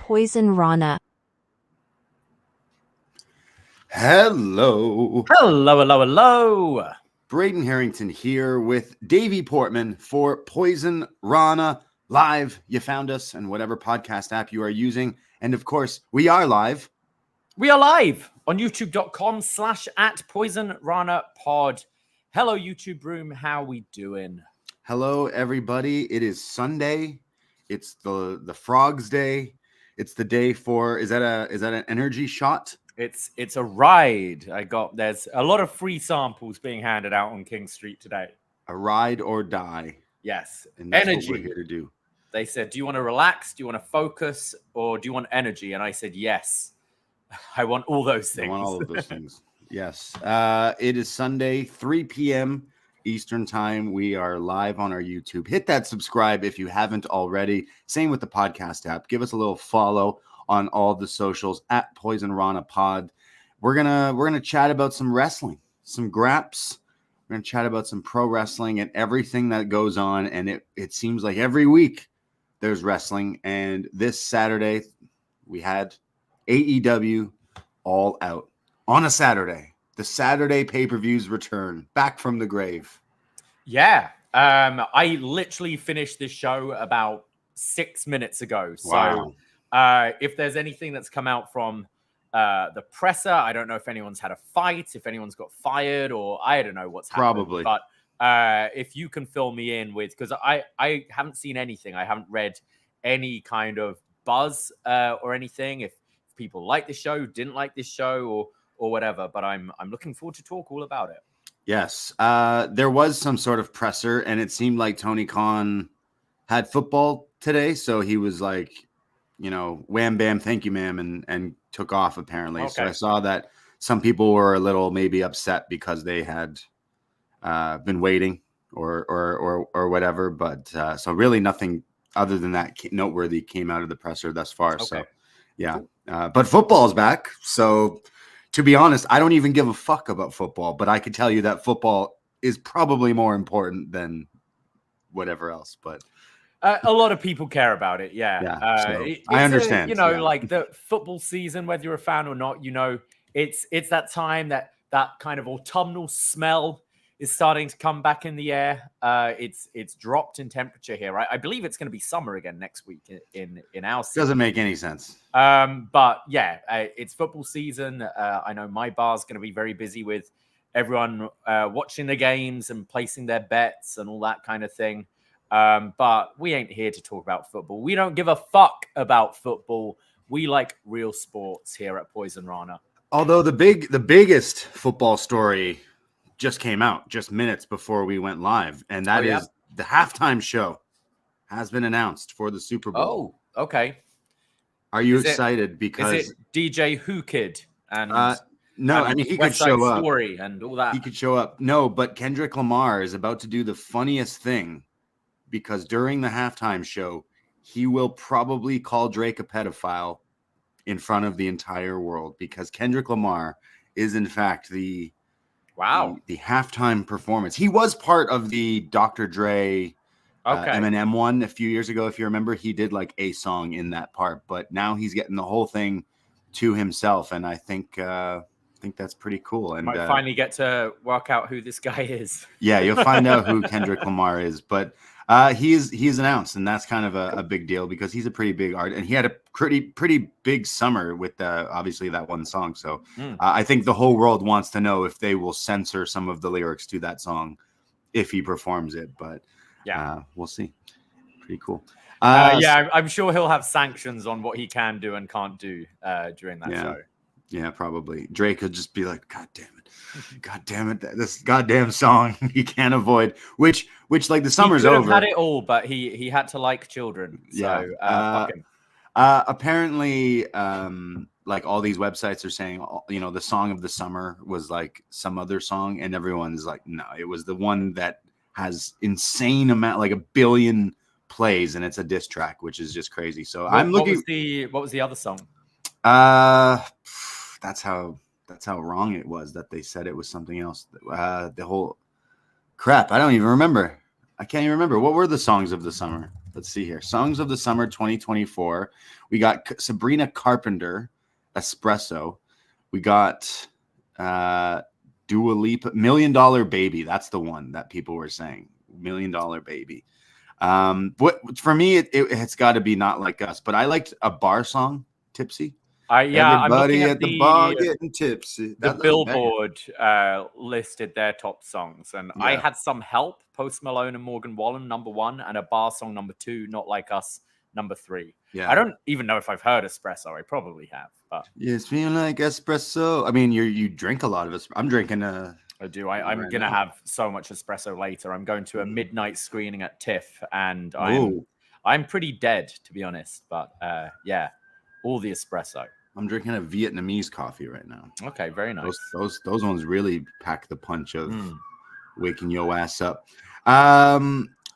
Poisonrana. Hello. Hello. Braden Herrington here with Davie Portman for Poisonrana Live. You found us in whatever podcast app you are using. And of course, we are live. We are live on youtube.com/@PoisonRanaPod. Hello, YouTube room. How we doing? Hello, everybody. It is Sunday. It's the Frogs Day. It's the day for, is that an energy shot? It's a ride. There's a lot of free samples being handed out on King Street today. A ride or die. Yes. And that's energy. what we're here to do. They said, do you want to relax? Do you want to focus? Or do you want energy? And I said, yes. I want all those things. I want all of those things. Yes. It is Sunday, 3 p.m. Eastern time. We are live on our YouTube. Hit that subscribe if you haven't already. Same with the podcast app. Give us a little follow on all the socials at Poisonrana Pod. We're gonna chat about some wrestling, some graps. We're gonna chat about some pro wrestling and everything that goes on. And it seems like every week there's wrestling. And this Saturday we had AEW All Out on a Saturday. The Saturday pay-per-views return back from the grave. Yeah. I literally finished this show about 6 minutes ago. Wow. So if there's anything that's come out from the presser, I don't know if anyone's had a fight, if anyone's got fired, or I don't know what's happened. Probably. But if you can fill me in with, because I haven't seen anything. I haven't read any kind of buzz or anything. If people like this show, didn't like this show, or whatever. But I'm looking forward to talk all about it. Yes. There was some sort of presser, and it seemed like Tony Khan had football today. So he was like, wham, bam, thank you, ma'am, and took off apparently. Okay. So I saw that some people were a little maybe upset because they had been waiting or whatever. But so really nothing other than that noteworthy came out of the presser thus far. Okay. So yeah, but football's back. So to be honest, I don't even give a fuck about football, but I could tell you that football is probably more important than whatever else. But a lot of people care about it. Yeah. So I understand. Like the football season, whether you're a fan or not, it's that time that kind of autumnal smell is starting to come back in the air. It's dropped in temperature here, right? I believe it's going to be summer again next week in our season. Doesn't make any sense. But yeah, it's football season. I know my bar's going to be very busy with everyone watching the games and placing their bets and all that kind of thing. But we ain't here to talk about football. We don't give a fuck about football. We like real sports here at Poisonrana. Although the biggest football story just came out just minutes before we went live, and that is the halftime show has been announced for the Super Bowl. Oh, okay. Are you excited? Because is it DJ Who Kid and no, I mean he could show up. Story and all that. He could show up. No, but Kendrick Lamar is about to do the funniest thing, because during the halftime show, he will probably call Drake a pedophile in front of the entire world, because Kendrick Lamar is in fact the halftime performance. He was part of the Dr. Dre Eminem one a few years ago. If you remember, he did like a song in that part, but now he's getting the whole thing to himself. And I think that's pretty cool. And might finally get to work out who this guy is. Yeah, you'll find out who Kendrick Lamar is, but he's announced, and that's kind of a big deal because he's a pretty big artist, and he had a pretty big summer with obviously that one song. So I think the whole world wants to know if they will censor some of the lyrics to that song if he performs it. But we'll see. Pretty cool. I'm sure he'll have sanctions on what he can do and can't do during that show. Yeah, probably. Drake could just be like, God damn it, this goddamn song he can't avoid. Which like the summer's over. He could have had it all, but he had to like children. So fuck him. Apparently, like all these websites are saying, the song of the summer was like some other song, and everyone's like, no, it was the one that has insane amount, like 1 billion plays, and it's a diss track, which is just crazy. So I'm looking. What was the other song? That's how wrong it was that they said it was something else. The whole crap. I don't even remember. I can't even remember. What were the songs of the summer? Let's see here. Songs of the Summer 2024. We got Sabrina Carpenter, Espresso. We got Dua Lipa, $1 Million Baby. That's the one that people were saying. $1 Million Baby. What for me, it's got to be Not Like Us. But I liked a bar song, Tipsy. Yeah, I'm Everybody looking at the bar getting tipsy. the Billboard listed their top songs, and I had some help. Post Malone and Morgan Wallen, #1, and a bar song #2, Not Like Us, #3. Yeah. I don't even know if I've heard Espresso. I probably have, but it's feeling like espresso. I mean, you drink a lot of espresso. I'm drinking I do. I'm right gonna now. have so much espresso later. I'm going to a midnight screening at TIFF, and Ooh. I'm pretty dead, to be honest. But yeah, all the espresso. I'm drinking a Vietnamese coffee right now. Okay, very nice. Those ones really pack the punch of waking your ass up.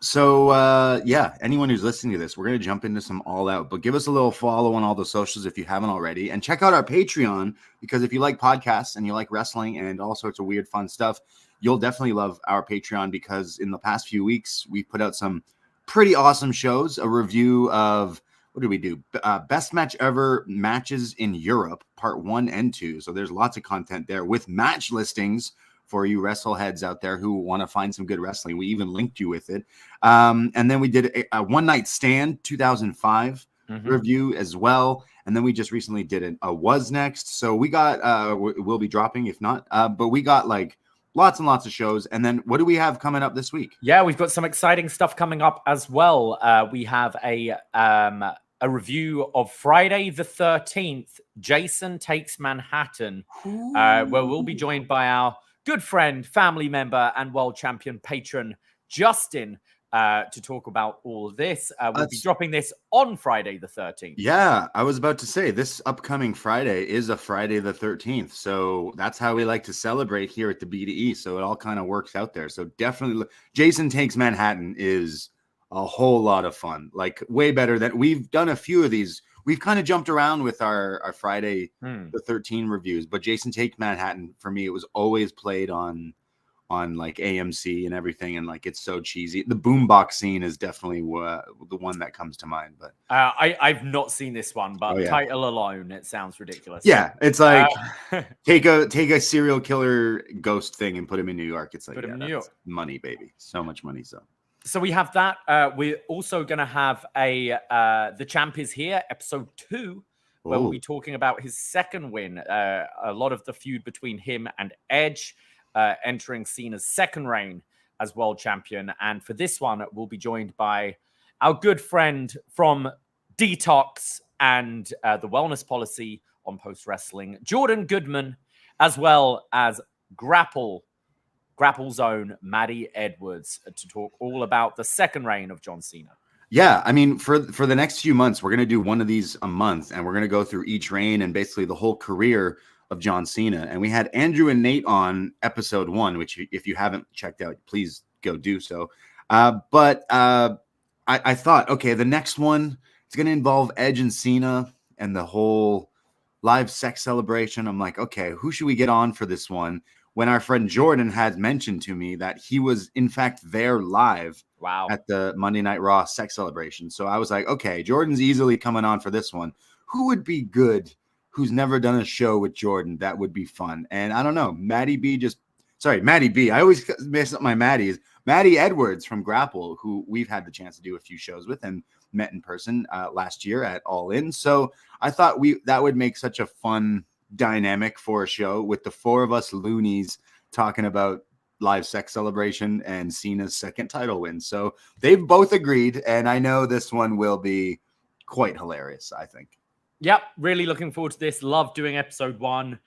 So yeah, anyone who's listening to this, we're gonna jump into some All Out, but give us a little follow on all the socials if you haven't already, and check out our Patreon, because if you like podcasts and you like wrestling and all sorts of weird fun stuff, you'll definitely love our Patreon, because in the past few weeks we've put out some pretty awesome shows. A review of, what did we do? Best match ever matches in Europe, part 1 and 2. So there's lots of content there with match listings for you wrestle heads out there who want to find some good wrestling. We even linked you with it. And then we did a One Night Stand 2005 review as well. And then we just recently did a Was Next. So we got, we'll be dropping if not, but we got like lots and lots of shows. And then what do we have coming up this week? Yeah, we've got some exciting stuff coming up as well. We have a review of Friday the 13th, Jason Takes Manhattan, where we'll be joined by our good friend, family member, and world champion patron, Justin, to talk about all of this. We'll be dropping this on Friday the 13th. Yeah, I was about to say, this upcoming Friday is a Friday the 13th. So that's how we like to celebrate here at the BDE. So it all kind of works out there. So definitely, Jason Takes Manhattan is a whole lot of fun. Like, way better than, we've done a few of these. We've kind of jumped around with our Friday the 13 reviews, but Jason Takes Manhattan, for me, it was always played on like AMC and everything, and like, it's so cheesy. The boombox scene is definitely the one that comes to mind. But I've not seen this one, but title alone, it sounds ridiculous. Yeah, it's like take a serial killer ghost thing and put him in New York. It's like, put him in New York. Money, baby, so much money. So we have that. We're also going to have The Champ Is Here, episode 2, where we'll be talking about his second win. A lot of the feud between him and Edge, entering Cena's second reign as world champion. And for this one, we'll be joined by our good friend from Detox and the Wellness Policy on Post Wrestling, Jordan Goodman, as well as Grapple Zone, Maddie Edwards, to talk all about the second reign of John Cena. Yeah, I mean, for the next few months, we're going to do one of these a month, and we're going to go through each reign and basically the whole career of John Cena. And we had Andrew and Nate on episode 1, which if you haven't checked out, please go do so. But I thought, okay, the next one is going to involve Edge and Cena and the whole live sex celebration. I'm like, okay, who should we get on for this one? When our friend Jordan had mentioned to me that he was, in fact, there live at the Monday Night Raw sex celebration. So I was like, okay, Jordan's easily coming on for this one. Who would be good who's never done a show with Jordan? That would be fun. And I don't know, Maddie B. I always mess up my Maddies. Maddie Edwards from Grapple, who we've had the chance to do a few shows with and met in person last year at All In. So I thought that would make such a fun dynamic for a show with the 4 of us loonies talking about live sex celebration and Cena's second title win. So they've both agreed, and I know this one will be quite hilarious, I think. Yep, really looking forward to this. Love doing episode 1.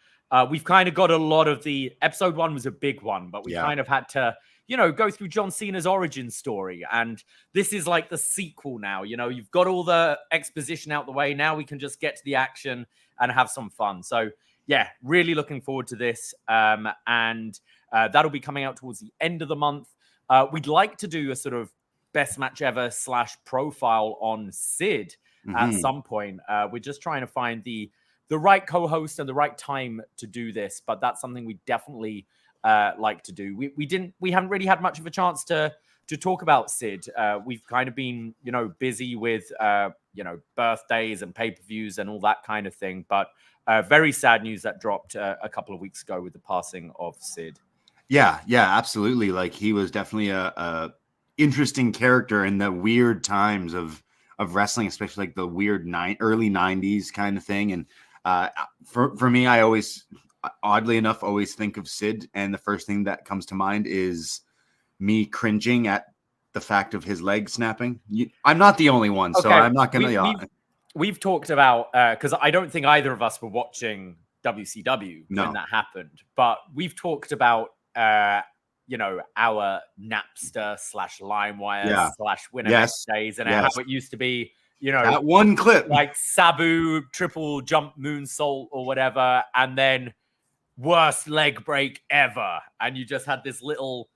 We've kind of got a lot of episode 1 was a big one, but we kind of had to, go through John Cena's origin story. And this is like the sequel now. You've got all the exposition out the way. Now we can just get to the action and have some fun. So yeah, really looking forward to this. And that'll be coming out towards the end of the month. We'd like to do a sort of best match ever / profile on Sid at some point. We're just trying to find the right co-host and the right time to do this, but that's something we definitely like to do. We haven't really had much of a chance to to talk about Sid. We've kind of been, busy with, birthdays and pay-per-views and all that kind of thing. But very sad news that dropped a couple of weeks ago with the passing of Sid. Yeah, absolutely. Like he was definitely a interesting character in the weird times of wrestling, especially like the weird early 90s kind of thing. And for me, I always, oddly enough, always think of Sid, and the first thing that comes to mind is me cringing at the fact of his leg snapping. I'm not the only one, so I'm not gonna. We've talked about because I don't think either of us were watching WCW when that happened, but we've talked about our Napster / LimeWire / Winamp days and how it used to be, that one clip like Sabu triple jump moonsault or whatever, and then worst leg break ever, and you just had this little,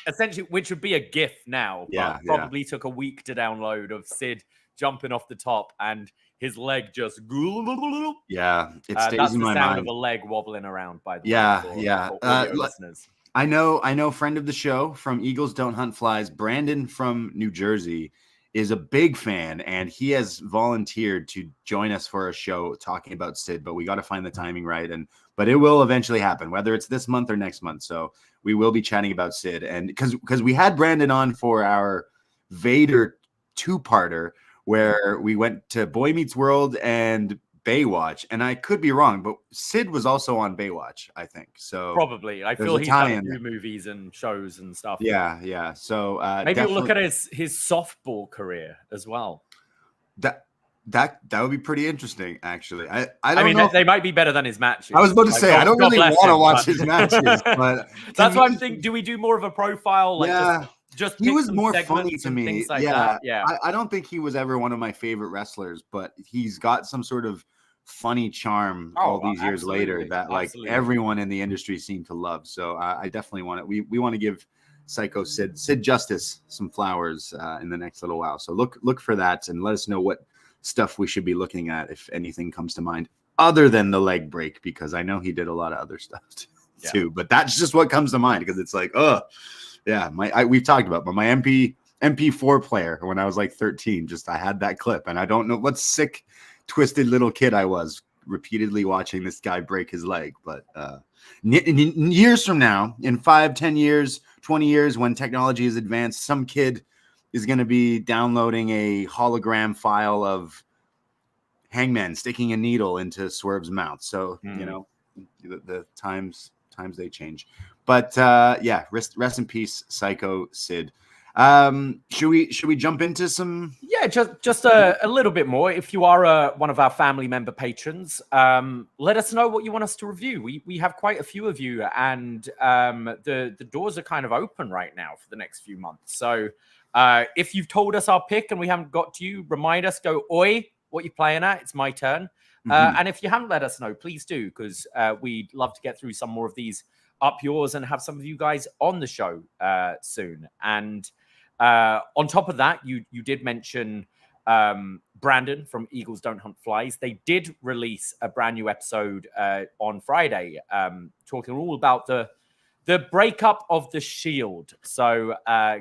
essentially, which would be a GIF now, but probably took a week to download, of Sid jumping off the top and his leg just it stays that's in my the sound mind of a leg wobbling around, by the way, for audio listeners. I know friend of the show from Eagles Don't Hunt Flies, Brandon from New Jersey, is a big fan, and he has volunteered to join us for a show talking about Sid, but we got to find the timing right. But it will eventually happen, whether it's this month or next month. So we will be chatting about Sid, and because we had Brandon on for our Vader 2-parter, where we went to Boy Meets World and Baywatch, and I could be wrong, but Sid was also on Baywatch, I think. So probably, I feel he's done a few movies and shows and stuff. Yeah. So maybe we'll look at his softball career as well. That would be pretty interesting, actually. I mean, they might be better than his matches. I was about to say, I don't really want to watch his matches, but that's why I'm thinking, do we do more of a profile? Like just he was more funny to me. Things like that. Yeah. I don't think he was ever one of my favorite wrestlers, but he's got some sort of funny charm all these years later that everyone in the industry seemed to love. So I definitely want it. We want to give Psycho Sid Justice some flowers in the next little while. So look for that and let us know what stuff we should be looking at, if anything comes to mind other than the leg break, because I know he did a lot of other stuff too. But that's just what comes to mind, because it's like, we've talked about, but my MP4 player when I was like 13, I had that clip, and I don't know what sick, twisted little kid I was, repeatedly watching this guy break his leg. But years from now, in 5, 10 years, 20 years, when technology is advanced, some kid is going to be downloading a hologram file of Hangman sticking a needle into Swerve's mouth. So, the times they change. But rest in peace, Psycho Sid. Should we jump into some? Yeah, just a little bit more. If you are one of our family member patrons, let us know what you want us to review. We have quite a few of you, and the doors are kind of open right now for the next few months. So if you've told us our pick and we haven't got to you, remind us. Go, oi, what you playing at? It's my turn. And if you haven't let us know, please do, because we'd love to get through some more of these up yours and have some of you guys on the show soon. And on top of that, you did mention Brandon from Eagles Don't Hunt Flies. They did release a brand new episode on Friday, talking all about the breakup of the Shield. So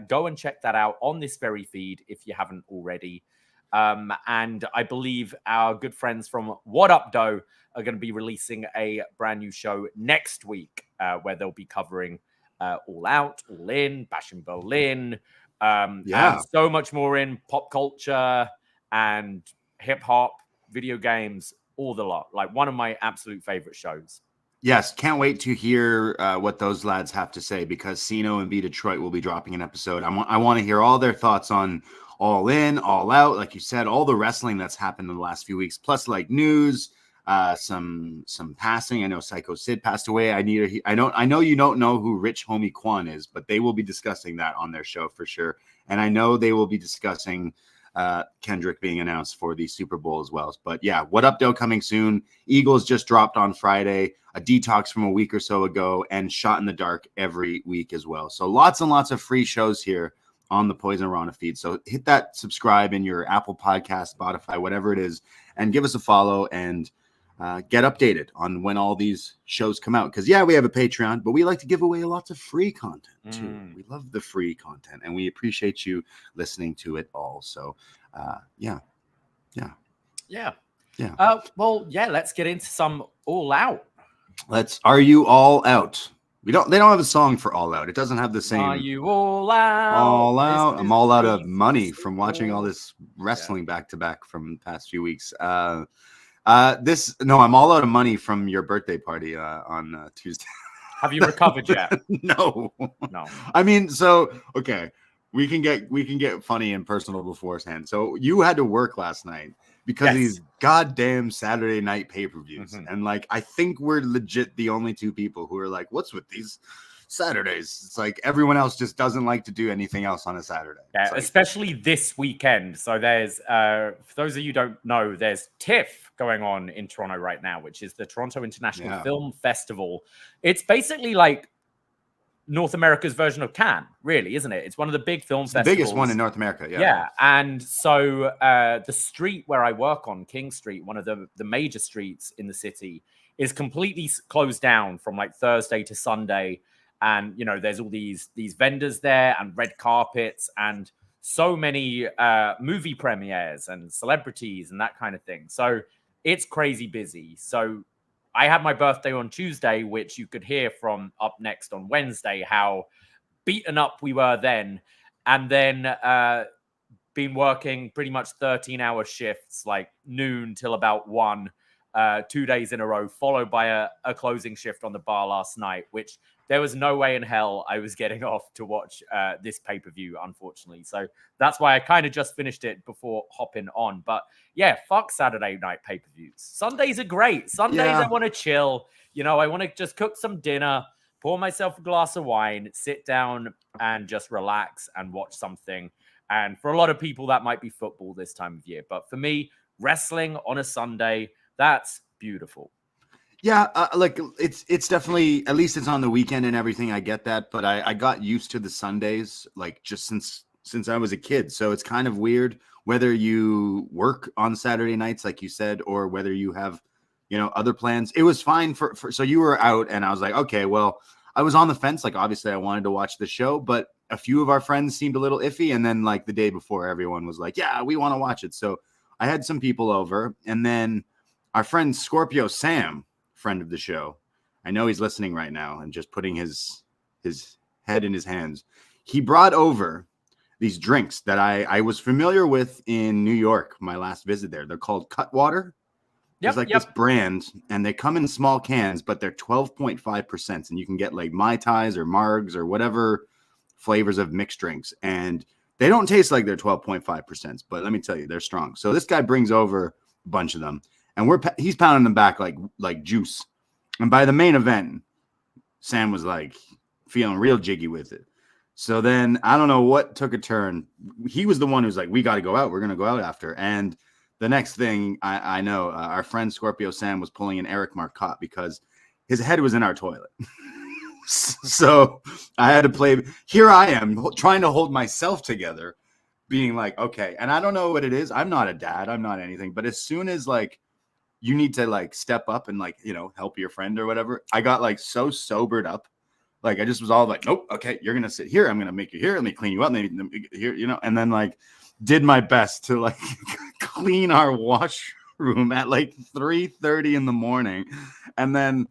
go and check that out on this very feed if you haven't already. And I believe our good friends from What Up Doe are going to be releasing a brand new show next week, where they'll be covering All Out, All In, Bash in Berlin, and so much more in pop culture and hip hop, video games, all the lot. Like one of my absolute favorite shows. Yes, can't wait to hear what those lads have to say, because Sino and B Detroit will be dropping an episode. I want to hear all their thoughts on All In, All Out, like you said, all the wrestling that's happened in the last few weeks, plus like news, some passing. I know Psycho Sid passed away. I know you don't know who Rich Homie Quan is, but they will be discussing that on their show for sure. And I know they will be discussing Kendrick being announced for the Super Bowl as well. But yeah, What Up Doe coming soon. Eagles just dropped on Friday, a detox from a week or so ago, and Shot in the Dark every week as well. So lots and lots of free shows here on the Poisonrana feed. So hit that subscribe in your Apple Podcast, Spotify, whatever it is, and give us a follow. And get updated on when all these shows come out. Because, yeah, we have a Patreon, but we like to give away lots of free content, too. We love the free content, and we appreciate you listening to it all. So, yeah. Well, yeah, let's get into some All Out. Are you all out? They don't have a song for All Out. It doesn't have the same. Are you all out? All out. I'm all out of money from watching all this wrestling back to back from the past few weeks. I'm all out of money from your birthday party on Tuesday. Have you recovered yet? No. I mean, okay, we can get funny and personal beforehand. So you had to work last night because of these goddamn Saturday night pay-per-views, and like I think we're legit the only two people who are like, "What's with these Saturdays?" It's like everyone else just doesn't like to do anything else on a Saturday. Yeah, like, especially this weekend. So there's, for those of you who don't know, there's TIFF going on in Toronto right now, which is the Toronto International Film Festival. It's basically like North America's version of Cannes, really, isn't it? It's one of the big film festivals. The biggest one in North America, Yeah, and so the street where I work on, King Street, one of the major streets in the city, is completely closed down from like Thursday to Sunday. And, you know, there's all these vendors there and red carpets and so many movie premieres and celebrities and that kind of thing. So it's crazy busy. So I had my birthday on Tuesday, which you could hear from up next on Wednesday, how beaten up we were then. And then been working pretty much 13-hour shifts, like noon till about 1, 2 days in a row, followed by a closing shift on the bar last night, which there was no way in hell I was getting off to watch this pay-per-view, unfortunately. So that's why I kind of just finished it before hopping on. But yeah, fuck Saturday night pay-per-views. Sundays are great. Sundays I want to chill. You know, I want to just cook some dinner, pour myself a glass of wine, sit down and just relax and watch something. And for a lot of people, that might be football this time of year. But for me, wrestling on a Sunday, that's beautiful. Yeah, like it's definitely, at least it's on the weekend and everything. I get that, but I got used to the Sundays, like just since I was a kid. So it's kind of weird whether you work on Saturday nights, like you said, or whether you have, you know, other plans. It was fine for so you were out, and I was like, okay, well, I was on the fence. Like obviously, I wanted to watch the show, but a few of our friends seemed a little iffy, and then like the day before, everyone was like, yeah, we want to watch it. So I had some people over, and then our friend Scorpio Sam, friend of the show, I know he's listening right now and just putting his head in his hands. He brought over these drinks that I was familiar with in New York, my last visit there. They're called Cutwater. There's this brand, and they come in small cans, but they're 12.5%, and you can get like Mai Tais or Margs or whatever flavors of mixed drinks, and they don't taste like they're 12.5%, but let me tell you, they're strong. So this guy brings over a bunch of them, and he's pounding them back like juice. And by the main event, Sam was like feeling real jiggy with it. So then I don't know what took a turn. He was the one who's like, we got to go out. We're going to go out after. And the next thing I know, our friend Scorpio Sam was pulling an Eric Marcotte because his head was in our toilet. So I had to play. Here I am trying to hold myself together, being like, okay. And I don't know what it is. I'm not a dad. I'm not anything. But as soon as like you need to like step up and like, you know, help your friend or whatever, I got like so sobered up. Like I just was all like, nope, okay, you're gonna sit here. I'm gonna make you here. Let me clean you up. Maybe here, you know, and then like did my best to like clean our washroom at like 3:30 in the morning. And then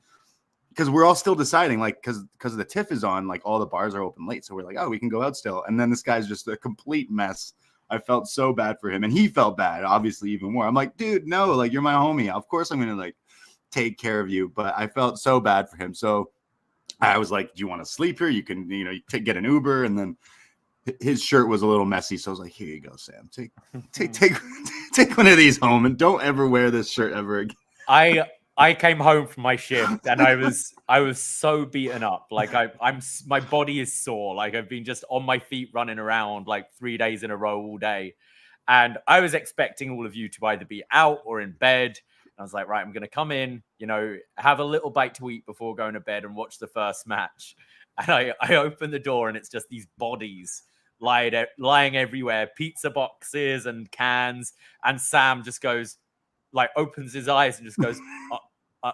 because we're all still deciding, like, because the TIFF is on, like all the bars are open late. So we're like, oh, we can go out still. And then this guy's just a complete mess. I felt so bad for him, and he felt bad, obviously, even more. I'm like, dude, no, like you're my homie. Of course I'm gonna like take care of you. But I felt so bad for him. So I was like, do you want to sleep here? You can, you know, get an Uber. And then his shirt was a little messy. So I was like, here you go, Sam. Take one of these home, and don't ever wear this shirt ever again. I came home from my shift, and I was so beaten up. Like my body is sore. Like I've been just on my feet running around like 3 days in a row all day. And I was expecting all of you to either be out or in bed. I was like, right, I'm going to come in, you know, have a little bite to eat before going to bed and watch the first match. And I open the door, and it's just these bodies lying everywhere, pizza boxes and cans. And Sam just goes, like opens his eyes and just goes,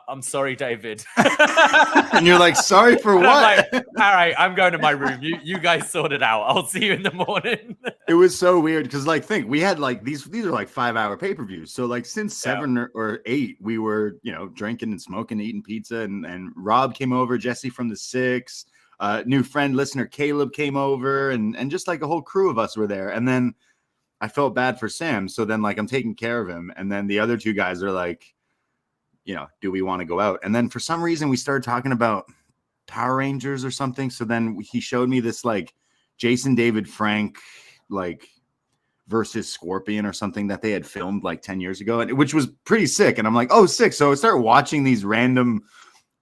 I'm sorry, David. And you're like, sorry for what? I'm like, all right, I'm going to my room. You guys sort it out. I'll see you in the morning. It was so weird because, like, think we had like these are like 5-hour pay-per-views. So like since 7 or 8, we were drinking and smoking, eating pizza, and Rob came over, Jesse from the 6, new friend listener Caleb came over, and just like a whole crew of us were there. And then I felt bad for Sam, so then like I'm taking care of him, and then the other 2 guys are like, do we want to go out? And then for some reason we started talking about Power Rangers or something. So then he showed me this like Jason David Frank like versus Scorpion or something that they had filmed like 10 years ago, and which was pretty sick. And I'm like, oh, sick. So I start watching these random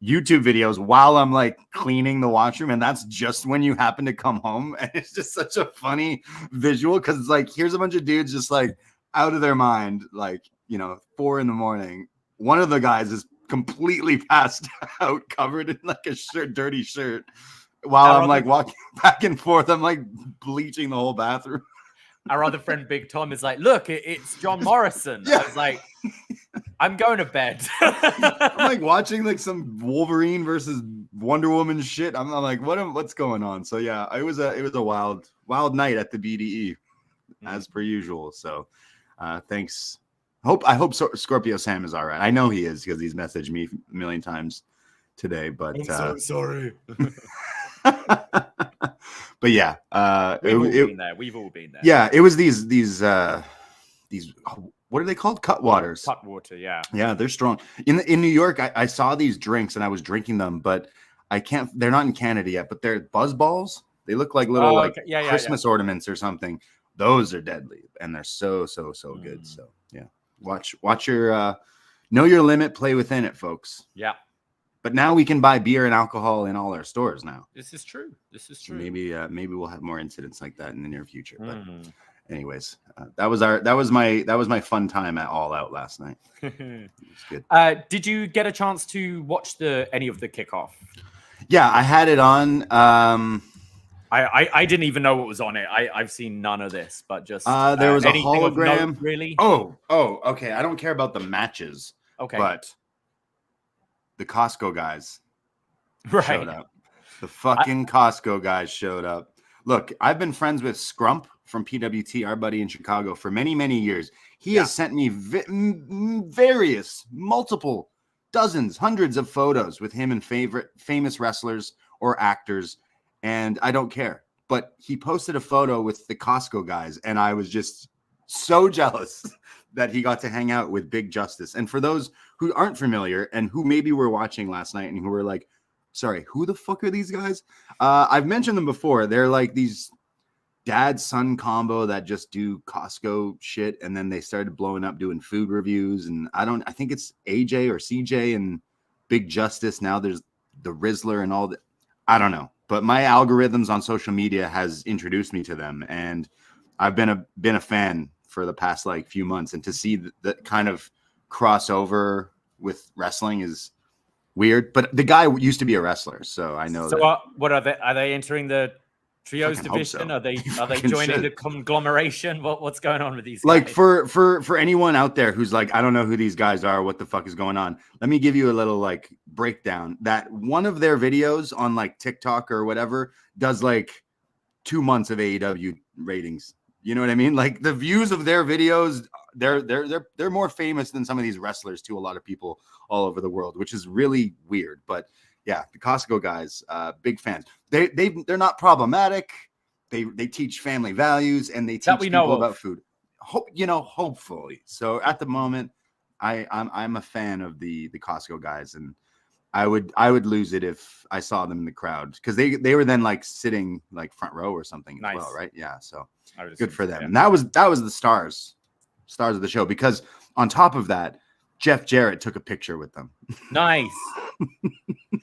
YouTube videos while I'm like cleaning the washroom, and that's just when you happen to come home. And it's just such a funny visual because it's like, here's a bunch of dudes just like out of their mind, like 4 a.m. One of the guys is completely passed out, covered in like a dirty shirt, while I'm like walking back and forth. I'm like bleaching the whole bathroom. Our other friend Big Tom is like, look, it's John Morrison. Yeah. I was like, I'm going to bed. I'm like watching like some Wolverine versus Wonder Woman shit. I'm like, what's going on? So yeah, it was a wild night at the BDE, as per usual. So thanks. I hope Scorpio Sam is all right. I know he is because he's messaged me a million times today. But I'm so sorry. But yeah, We've all been there. Yeah, it was these what are they called? Cutwaters. Cutwater, yeah. Yeah, they're strong. In New York, I saw these drinks and I was drinking them, but I can't. They're not in Canada yet, but they're buzz balls. They look like little Christmas ornaments or something. Those are deadly, and they're so good. So yeah. Watch your know your limit, play within it, folks. Yeah. But now we can buy beer and alcohol in all our stores now. This is true. Maybe we'll have more incidents like that in the near future. But anyways, that was my fun time at All Out last night. It was good. Did you get a chance to watch any of the kickoff? Yeah, I had it on. I didn't even know what was on it. I've seen none of this, but just there was a hologram. Note, really? Oh, okay. I don't care about the matches. Okay, but the Costco guys showed up. The fucking Costco guys showed up. Look, I've been friends with Scrump from PWT, our buddy in Chicago, for many, many years. He has sent me multiple dozens, hundreds of photos with him and famous wrestlers or actors. And I don't care. But he posted a photo with the Costco guys, and I was just so jealous that he got to hang out with Big Justice. And for those who aren't familiar and who maybe were watching last night and who were like, sorry, who the fuck are these guys? I've mentioned them before. They're like these dad-son combo that just do Costco shit, and then they started blowing up doing food reviews. And I think it's AJ or CJ and Big Justice. Now there's the Rizzler and all that. I don't know. But my algorithms on social media has introduced me to them, and I've been a fan for the past like few months. And to see that kind of crossover with wrestling is weird. But the guy used to be a wrestler, so I know. So what are they? Are they entering the trios division? So. Are they joining the conglomeration? What's going on with these guys? Like for anyone out there who's like, I don't know who these guys are, what the fuck is going on? Let me give you a little like breakdown. That one of their videos on like TikTok or whatever does like 2 months of AEW ratings. You know what I mean? Like the views of their videos, they're more famous than some of these wrestlers to a lot of people all over the world, which is really weird. But yeah, the Costco guys, big fans. They're not problematic. They teach family values and they teach people about food. Hopefully. So at the moment, I'm a fan of the Costco guys, and I would lose it if I saw them in the crowd because they were then like sitting like front row or something as well, right? Yeah, so good for them. Yeah. And that was the stars of the show, because on top of that, Jeff Jarrett took a picture with them. Nice.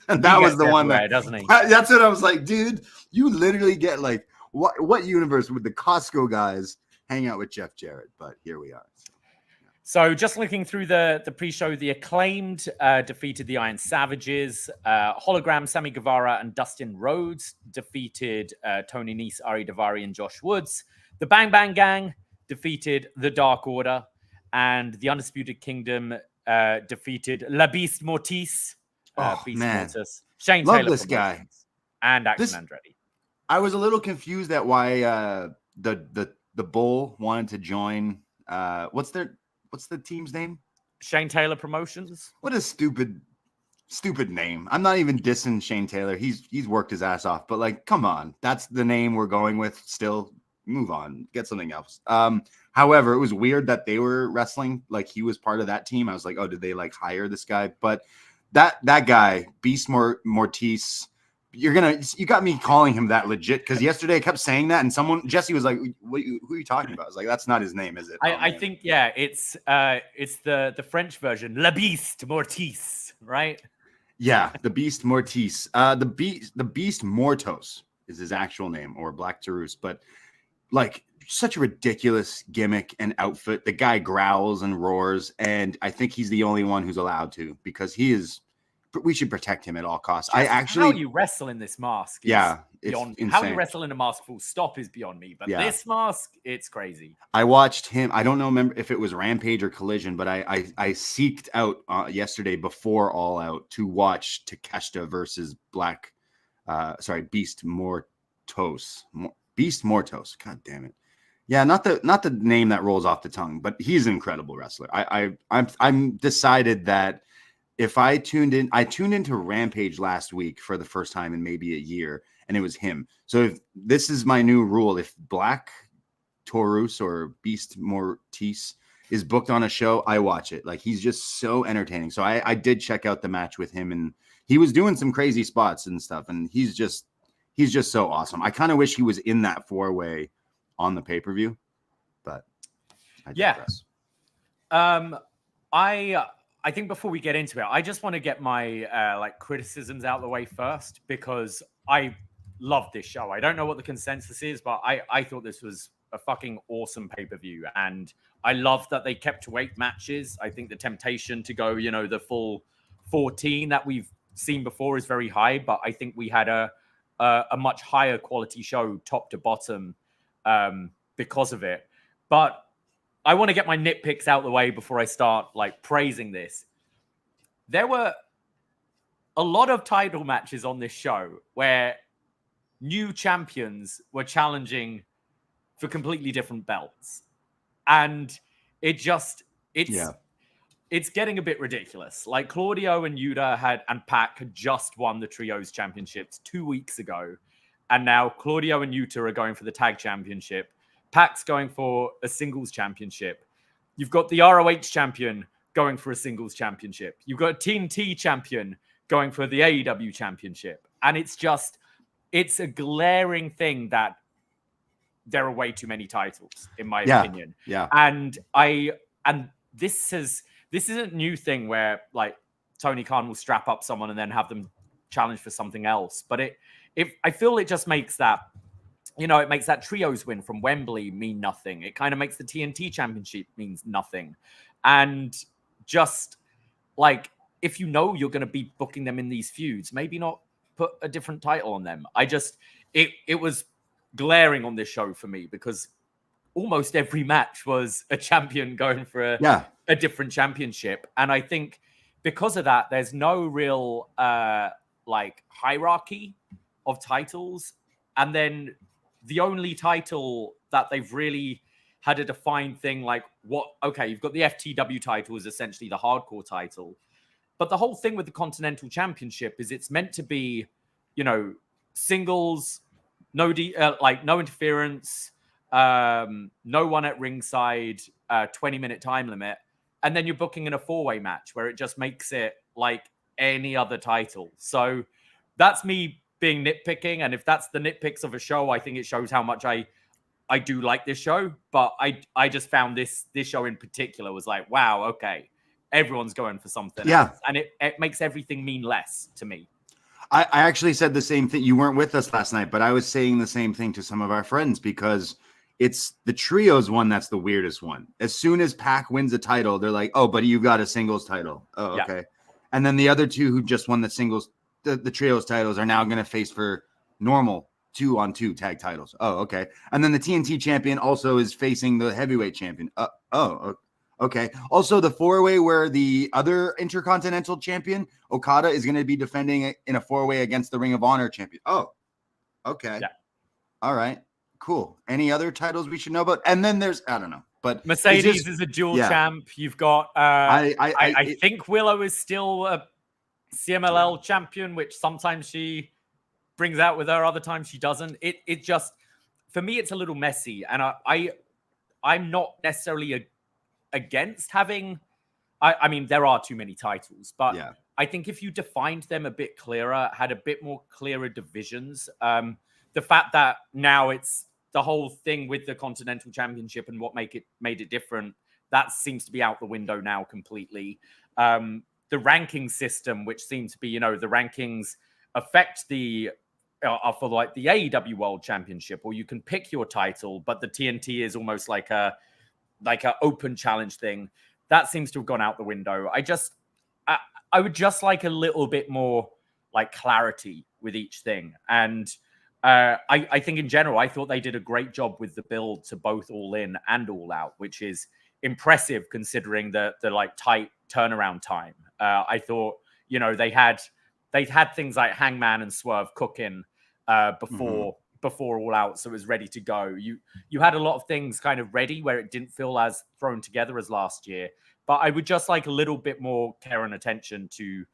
And that was the one that doesn't he? That's what I was like, dude. You literally get like what universe would the Costco guys hang out with Jeff Jarrett? But here we are. So just looking through the pre-show, the Acclaimed defeated the Iron Savages. Hologram, Sammy Guevara, and Dustin Rhodes defeated Tony Nese, Ari Daivari, and Josh Woods. The Bang Bang Gang defeated the Dark Order. and the Undisputed Kingdom defeated La Beast Mortis. Beast Mortis. Shane Love Taylor this guy. And Action Andretti. I was a little confused at why the Bull wanted to join. What's the team's name? Shane Taylor Promotions. What a stupid name. I'm not even dissing Shane Taylor. He's worked his ass off, but like, come on, that's the name we're going with. Still, move on, get something else. However, it was weird that they were wrestling like he was part of that team. I was like, oh, did they like hire this guy? But that guy, Beast Mortis. You got me calling him that legit because yesterday I kept saying that and Jesse was like, who are you talking about? I was like, that's not his name, is it? I think, yeah, it's the French version, La Beast Mortis, right? Yeah, the Beast Mortis. The Beast Mortos is his actual name, or Black Taurus, but like such a ridiculous gimmick and outfit. The guy growls and roars, and I think he's the only one who's allowed to because we should protect him at all costs. How you wrestle in this mask is beyond me. How you wrestle in a mask full stop is beyond me. But this mask, it's crazy. I watched him. I don't know if it was Rampage or Collision, but I seeked out yesterday before All Out to watch Takeshita versus Beast Mortos. Beast Mortos. God damn it. Yeah, not the name that rolls off the tongue, but he's an incredible wrestler. I'm decided that if I tuned into Rampage last week for the first time in maybe a year, and it was him. So if this is my new rule, if Black Taurus or Beast Mortis is booked on a show, I watch it. Like, he's just so entertaining. So I did check out the match with him, and he was doing some crazy spots and stuff, and he's just so awesome. I kind of wish he was in that 4-way on the pay-per-view, but I digress. I think before we get into it, I just want to get my criticisms out of the way first, because I love this show. I don't know what the consensus is, but I thought this was a fucking awesome pay-per-view, and I love that they kept to 8 matches. I think the temptation to go, the full 14 that we've seen before is very high, but I think we had a much higher quality show top to bottom because of it. But I want to get my nitpicks out of the way before I start praising this. There were a lot of title matches on this show where new champions were challenging for completely different belts. And it's getting a bit ridiculous. Like, Claudio and Yuta and Pac had just won the Trios Championships 2 weeks ago. And now Claudio and Yuta are going for the tag championship. Pac's going for a singles championship. You've got the ROH champion going for a singles championship. You've got a TNT champion going for the AEW championship. And it's a glaring thing that there are way too many titles, in my opinion. Yeah. And this isn't a new thing where Tony Khan will strap up someone and then have them challenge for something else. But I feel it just makes that, it makes that trios win from Wembley mean nothing. It kind of makes the TNT championship means nothing. And just if you're going to be booking them in these feuds, maybe not put a different title on them. It was glaring on this show for me, because almost every match was a champion going for a different championship. And I think because of that, there's no real hierarchy of titles. And then the only title that they've really had a defined thing, you've got the FTW title is essentially the hardcore title. But the whole thing with the Continental Championship is it's meant to be, singles, no interference, no one at ringside, 20-minute time limit. And then you're booking in a 4-way match where it just makes it like any other title. So that's me being nitpicking. And if that's the nitpicks of a show, I think it shows how much I do like this show. But I just found this show in particular was like, wow, okay, everyone's going for something else. And it makes everything mean less to me. I actually said the same thing. You weren't with us last night, but I was saying the same thing to some of our friends, because it's the trios one that's the weirdest one. As soon as Pac wins a title, they're like, oh, but you got a singles title. Oh, okay. Yeah. And then the other two who just won the singles, the trios titles, are now going to face for normal 2-on-2 tag titles. Oh, okay. And then the TNT champion also is facing the heavyweight champion. Okay. Also, the 4-way where the other Intercontinental champion, Okada, is going to be defending in a 4-way against the Ring of Honor champion. Oh, okay. Yeah. All right. Cool. Any other titles we should know about? And then there's, I don't know, but Mercedes is a dual champ. You've got, I think Willow is still a CMLL champion, which sometimes she brings out with her, other times she doesn't. It just, for me, it's a little messy. And I'm not necessarily against having, I mean, there are too many titles, but I think if you defined them a bit clearer, had a bit more clearer divisions, the fact that now it's the whole thing with the Continental Championship and what made it different, that seems to be out the window now completely. The ranking system, which seems to be, the rankings affect the for like the AEW World Championship, or you can pick your title, but the TNT is almost like a open challenge thing. That seems to have gone out the window. I would just like a little bit more like clarity with each thing. And I think in general, I thought they did a great job with the build to both All In and All Out, which is impressive considering the like tight turnaround time. I thought, they had things like Hangman and Swerve cooking before All Out, so it was ready to go. You had a lot of things kind of ready where it didn't feel as thrown together as last year. But I would just like a little bit more care and attention to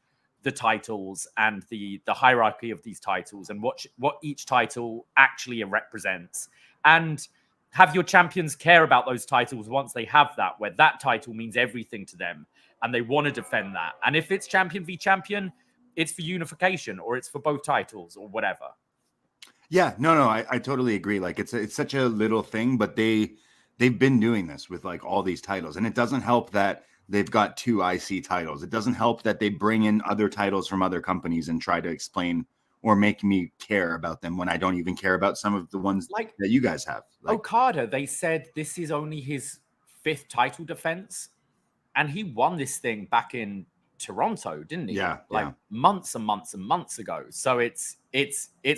the titles and the hierarchy of these titles and what each title actually represents. And have your champions care about those titles once they have that, where that title means everything to them and they want to defend that. And if it's champion v champion, it's for unification or it's for both titles or whatever. Yeah, no, I totally agree. Like it's such a little thing, but they've been doing this with like all these titles, and it doesn't help that they've got 2 IC titles. It doesn't help that they bring in other titles from other companies and try to explain or make me care about them when I don't even care about some of the ones like that you guys have. Like Okada, they said this is only his 5th title defense, and he won this thing back in Toronto, didn't he? Yeah, months and months and months ago. So it's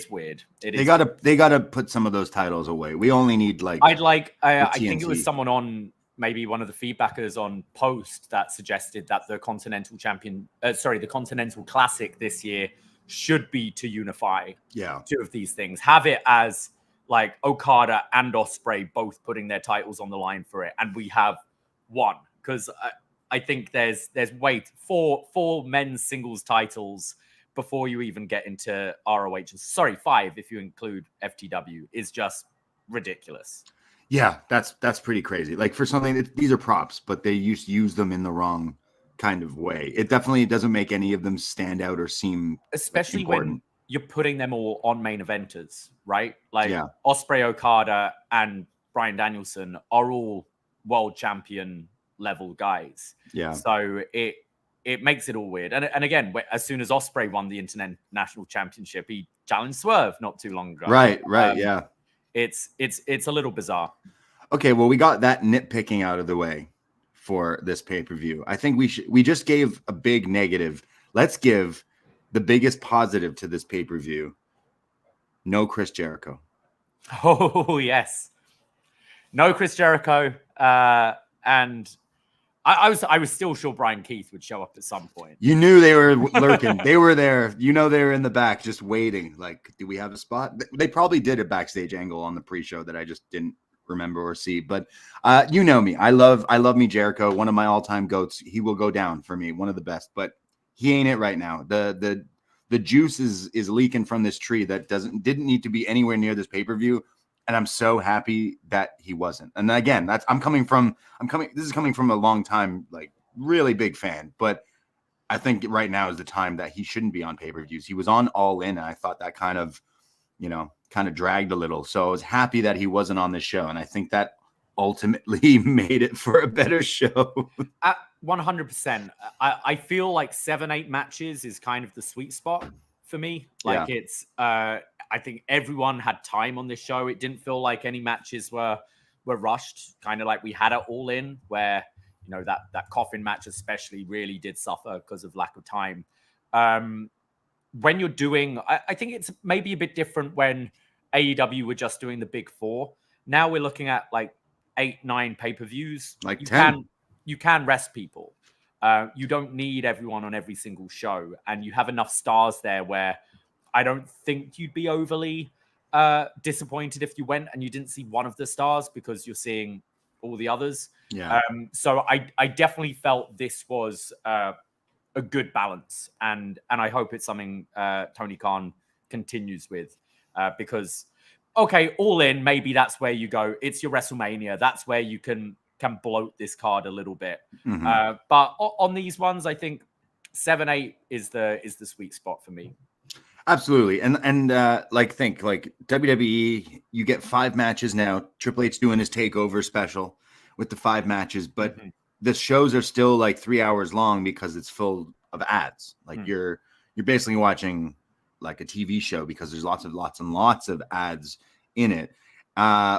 weird. They gotta put some of those titles away. We only need like I think it was someone on maybe one of the feedbackers on Post that suggested that the Continental the Continental Classic this year should be to unify 2 of these things. Have it as like Okada and Ospreay both putting their titles on the line for it, and we have one, because I think there's four men's singles titles before you even get into ROH. Sorry, 5 if you include FTW, is just ridiculous. Yeah, that's pretty crazy. Like for something, these are props, but they use them in the wrong kind of way. It definitely doesn't make any of them stand out or seem especially important when you're putting them all on main eventers, right? Like Ospreay, Okada, and Bryan Danielson are all world champion level guys. Yeah. So it makes it all weird. And again, as soon as Ospreay won the International Championship, he challenged Swerve not too long ago. Right. Yeah. It's a little bizarre. Okay, well, we got that nitpicking out of the way for this pay-per-view. I think we just gave a big negative. Let's give the biggest positive to this pay-per-view. No Chris Jericho. Oh, yes. No Chris Jericho. And I was still sure Brian Keith would show up at some point. You knew they were lurking. They were there. They were in the back just waiting. Like, do we have a spot? They probably did a backstage angle on the pre-show that I just didn't remember or see. But you know me. I love me Jericho. One of my all-time goats. He will go down for me. One of the best. But he ain't it right now. The juice is leaking from this tree that didn't need to be anywhere near this pay-per-view. And I'm so happy that he wasn't. And again, this is coming from a long time, like really big fan, but I think right now is the time that he shouldn't be on pay-per-views. He was on All In, and I thought that kind of dragged a little. So I was happy that he wasn't on this show. And I think that ultimately made it for a better show. 100%. I feel like 7-8 matches is kind of the sweet spot for me. Like it's, I think everyone had time on this show. It didn't feel like any matches were rushed, kind of like we had it All In, where that coffin match especially really did suffer because of lack of time. When you're doing, I think it's maybe a bit different when AEW were just doing the big 4. Now we're looking at like 8-9 pay-per-views. Like 10. you can rest people. You don't need everyone on every single show, and you have enough stars there where I don't think you'd be overly disappointed if you went and you didn't see one of the stars because you're seeing all the others. Yeah. So I definitely felt this was a good balance, and I hope it's something Tony Khan continues with because okay, All In, maybe that's where you go. It's your WrestleMania. That's where you can bloat this card a little bit. Mm-hmm. But on these ones, I think 7-8 is the sweet spot for me. Absolutely. And like think like WWE, you get 5 matches now. Triple H doing his takeover special with the 5 matches, but the shows are still like 3 hours long because it's full of ads. Like you're basically watching like a TV show because there's lots and lots of ads in it.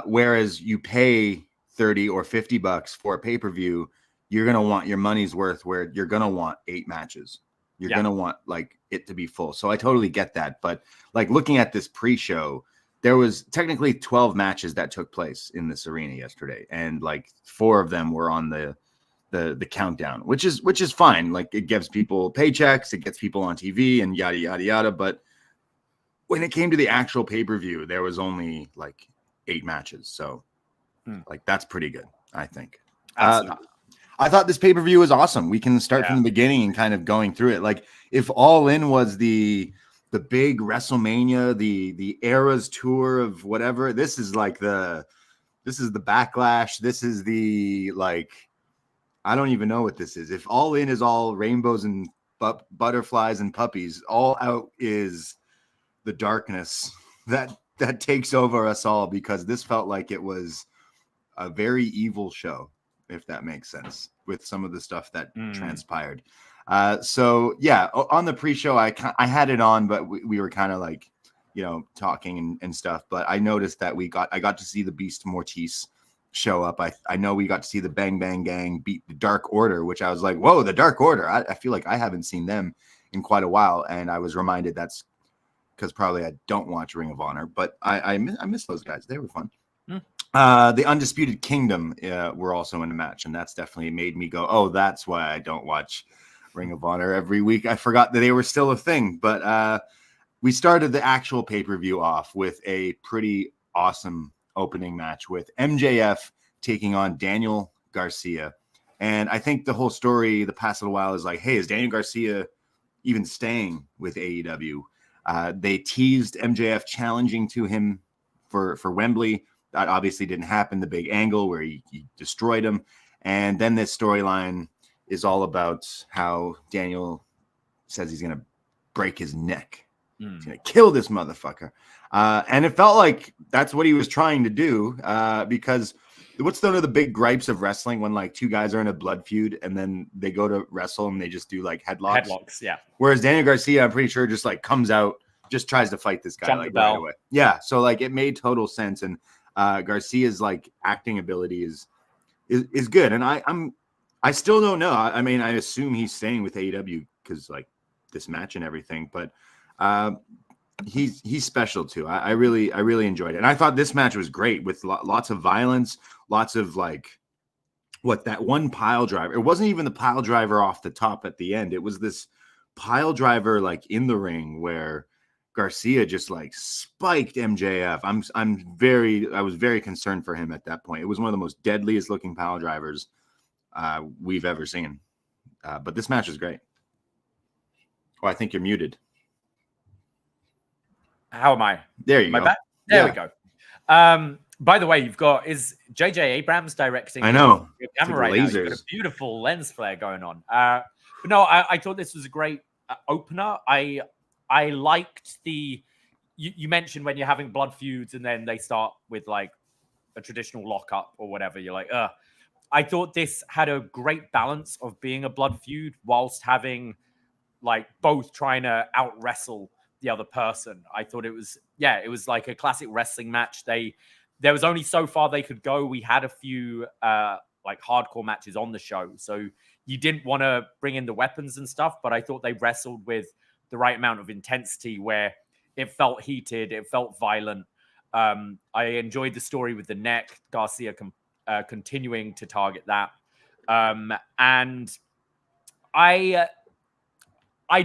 Whereas you pay $30 or $50 for a pay-per-view, you're gonna want your money's worth where you're gonna want 8 matches. You're going to want like it to be full. So I totally get that. But like looking at this pre-show, there was technically 12 matches that took place in this arena yesterday. And like 4 of them were on the countdown, which is fine. Like it gives people paychecks, it gets people on TV and yada, yada, yada. But when it came to the actual pay-per-view, there was only like 8 matches. So like that's pretty good, I think. I thought this pay-per-view was awesome. We can start from the beginning and kind of going through it. Like if All In was the big WrestleMania, the Eras tour of whatever, this is the Backlash. This is the like, I don't even know what this is. If All In is all rainbows and butterflies and puppies, All Out is the darkness that takes over us all, because this felt like it was a very evil show, if that makes sense, with some of the stuff that transpired. So yeah, on the pre-show, I had it on, but we were kind of like, talking and stuff. But I noticed that I got to see the Beast Mortis show up. I know we got to see the Bang Bang Gang beat the Dark Order, which I was like, whoa, the Dark Order. I feel like I haven't seen them in quite a while. And I was reminded that's because probably I don't watch Ring of Honor, but I miss those guys. They were fun. The Undisputed Kingdom were also in the match, and that's definitely made me go, oh, that's why I don't watch Ring of Honor every week. I forgot that they were still a thing. But we started the actual pay-per-view off with a pretty awesome opening match with MJF taking on Daniel Garcia. And I think the whole story the past little while is like, hey, is Daniel Garcia even staying with AEW? They teased MJF challenging to him for Wembley. That obviously didn't happen. The big angle where he destroyed him. And then this storyline is all about how Daniel says he's going to break his neck. He's going to kill this motherfucker. And it felt like that's what he was trying to do, because what's one of the big gripes of wrestling when like 2 guys are in a blood feud and then they go to wrestle and they just do like headlocks? Headlocks, yeah. Whereas Daniel Garcia, I'm pretty sure, just like comes out, just tries to fight this guy like right away. Yeah. So like it made total sense. And Garcia's like acting ability is good, and I still don't know. I mean, I assume he's staying with AEW because like this match and everything, but he's special too. I really enjoyed it, and I thought this match was great with lots of violence, lots of like that one pile driver. It wasn't even the pile driver off the top at the end. It was this pile driver like in the ring where Garcia just like spiked MJF. I was very concerned for him at that point. It was one of the most deadliest looking pile drivers we've ever seen. But this match is great. Oh, I think you're muted. How am I? There you go. Back? There we go. By the way, is JJ Abrams directing? I know. Your camera right now. You've got a beautiful lens flare going on. But no, I thought this was a great opener. I liked you mentioned when you're having blood feuds and then they start with like a traditional lockup or whatever. You're like, I thought this had a great balance of being a blood feud whilst having like both trying to out wrestle the other person. I thought it was like a classic wrestling match. There was only so far they could go. We had a few like hardcore matches on the show, so you didn't want to bring in the weapons and stuff, but I thought they wrestled with the right amount of intensity where it felt heated, it felt violent. I enjoyed the story with the neck, Garcia continuing to target that. And I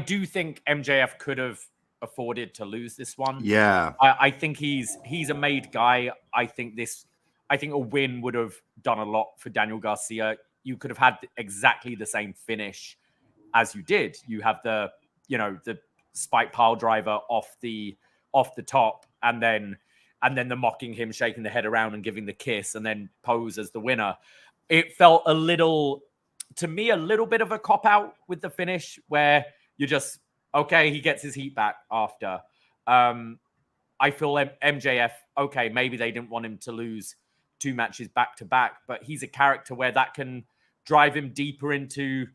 do think MJF could have afforded to lose this one. Yeah. I think he's a made guy. I think a win would have done a lot for Daniel Garcia. You could have had exactly the same finish as you did. You have the spike pile driver off the top, and then the mocking him, shaking the head around and giving the kiss, and then pose as the winner. It felt a little bit of a cop out with the finish, where you're just, okay, he gets his heat back after. I feel MJF, okay, maybe they didn't want him to lose 2 matches back to back, but he's a character where that can drive him deeper into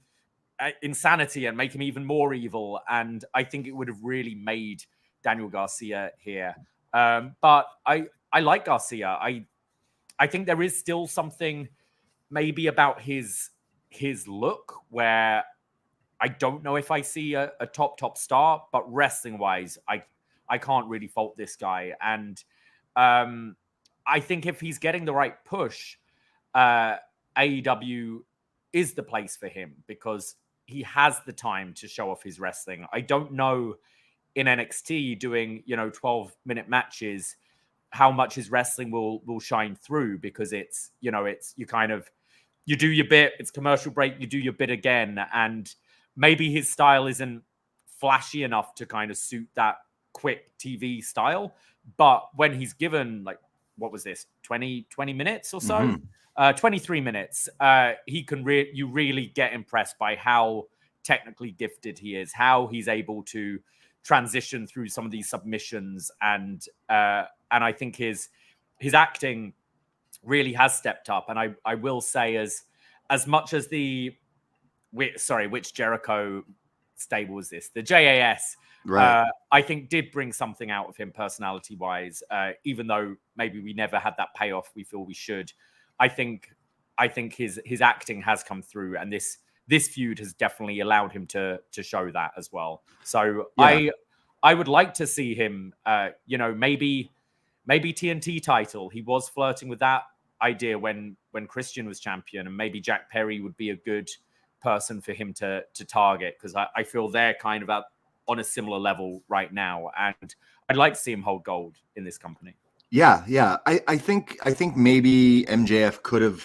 insanity and make him even more evil. And I think it would have really made Daniel Garcia here. But I like Garcia. I think there is still something maybe about his look where I don't know if I see a top star, but wrestling wise, I can't really fault this guy. And I think if he's getting the right push, AEW is the place for him, because he has the time to show off his wrestling. I don't know in NXT doing 12-minute matches how much his wrestling will shine through, because it's you do your bit, it's commercial break, you do your bit again, and maybe his style isn't flashy enough to kind of suit that quick TV style. But when he's given, like, what was this, 20 minutes or so? Mm-hmm. 23 minutes. He can you really get impressed by how technically gifted he is, how he's able to transition through some of these submissions, and I think his acting really has stepped up. And I will say, as much as which Jericho stable was this? The JAS, right? I think did bring something out of him personality wise, even though maybe we never had that payoff we feel we should. I think his acting has come through, and this feud has definitely allowed him to show that as well. So yeah. I would like to see him, maybe TNT title. He was flirting with that idea when Christian was champion, and maybe Jack Perry would be a good person for him to target, because I feel they're kind of on a similar level right now, and I'd like to see him hold gold in this company. Yeah. I think maybe MJF could have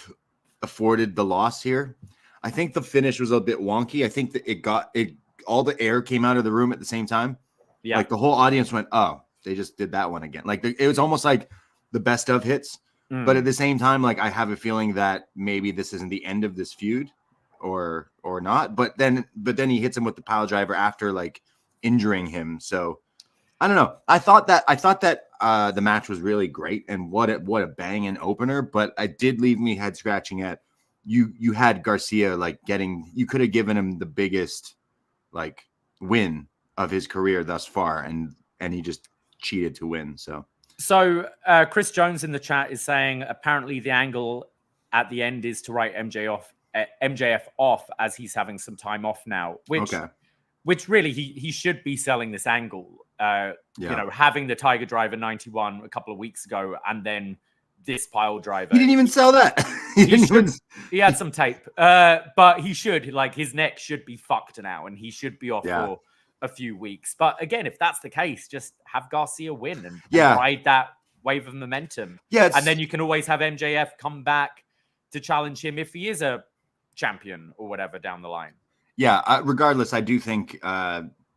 afforded the loss here. I think the finish was a bit wonky. I think that all the air came out of the room at the same time. Yeah. Like the whole audience went, oh, they just did that one again. Like it was almost like the best of hits. But at the same time, like I have a feeling that maybe this isn't the end of this feud or not. But then he hits him with the pile driver after like injuring him. So I don't know. I thought that the match was really great, and what a banging opener. But it did leave me head scratching at you had Garcia like you could have given him the biggest like win of his career thus far, and he just cheated to win. So Chris Jones in the chat is saying apparently the angle at the end is to write MJF off as he's having some time off now, which really he should be selling this angle. Having the Tiger Driver 91 a couple of weeks ago, and then this pile driver. He didn't even sell that. He had some tape, but he should, like, his neck should be fucked now, and he should be off for a few weeks. But again, if that's the case, just have Garcia win and ride that wave of momentum. Yeah, and then you can always have MJF come back to challenge him if he is a champion or whatever down the line. Yeah, regardless, I do think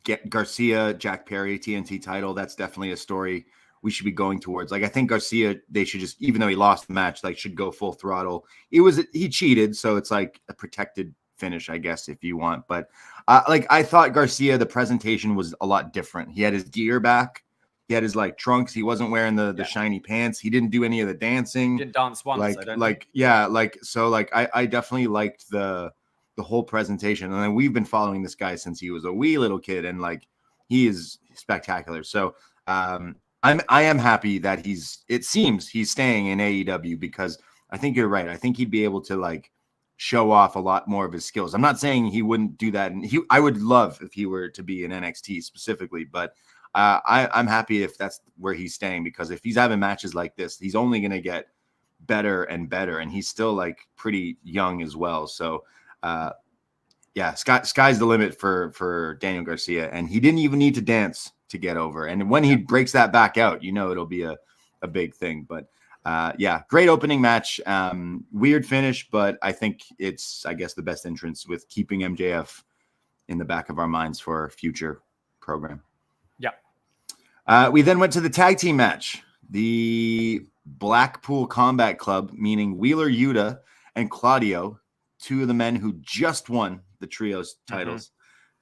get Garcia, Jack Perry, TNT title, that's definitely a story we should be going towards. Like, I think Garcia, they should just, even though he lost the match, like, should go full throttle. He cheated, so it's like a protected finish, I guess, if you want. But I thought Garcia, the presentation was a lot different. He had his gear back. He had his like trunks. He wasn't wearing the shiny pants. He didn't do any of the dancing. Didn't dance once. I definitely liked the whole presentation. And then we've been following this guy since he was a wee little kid, and like he is spectacular. So I am happy that it seems he's staying in AEW, because I think you're right. I think he'd be able to like show off a lot more of his skills. I'm not saying he wouldn't do that, and I would love if he were to be in NXT specifically, but I'm happy if that's where he's staying, because if he's having matches like this, he's only going to get better and better, and he's still like pretty young as well. So yeah, sky's the limit for Daniel Garcia, and he didn't even need to dance to get over. And when he breaks that back out, it'll be a big thing. But yeah, great opening match. Weird finish, but I think it's, I guess, the best entrance with keeping MJF in the back of our minds for our future program. Yeah. We then went to the tag team match. The Blackpool Combat Club, meaning Wheeler Yuta and Claudio, two of the men who just won the trios titles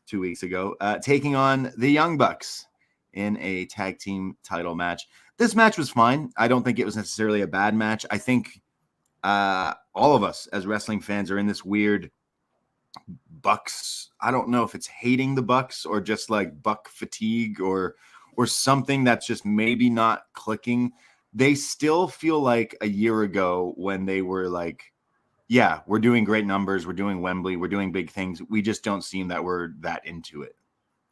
2 weeks ago, taking on the Young Bucks in a tag team title match. This match was fine. I don't think it was necessarily a bad match. I think all of us as wrestling fans are in this weird Bucks. I don't know if it's hating the Bucks or just like Buck fatigue or something that's just maybe not clicking. They still feel like a year ago when they were like, yeah, we're doing great numbers. We're doing Wembley. We're doing big things. We just don't seem that we're that into it.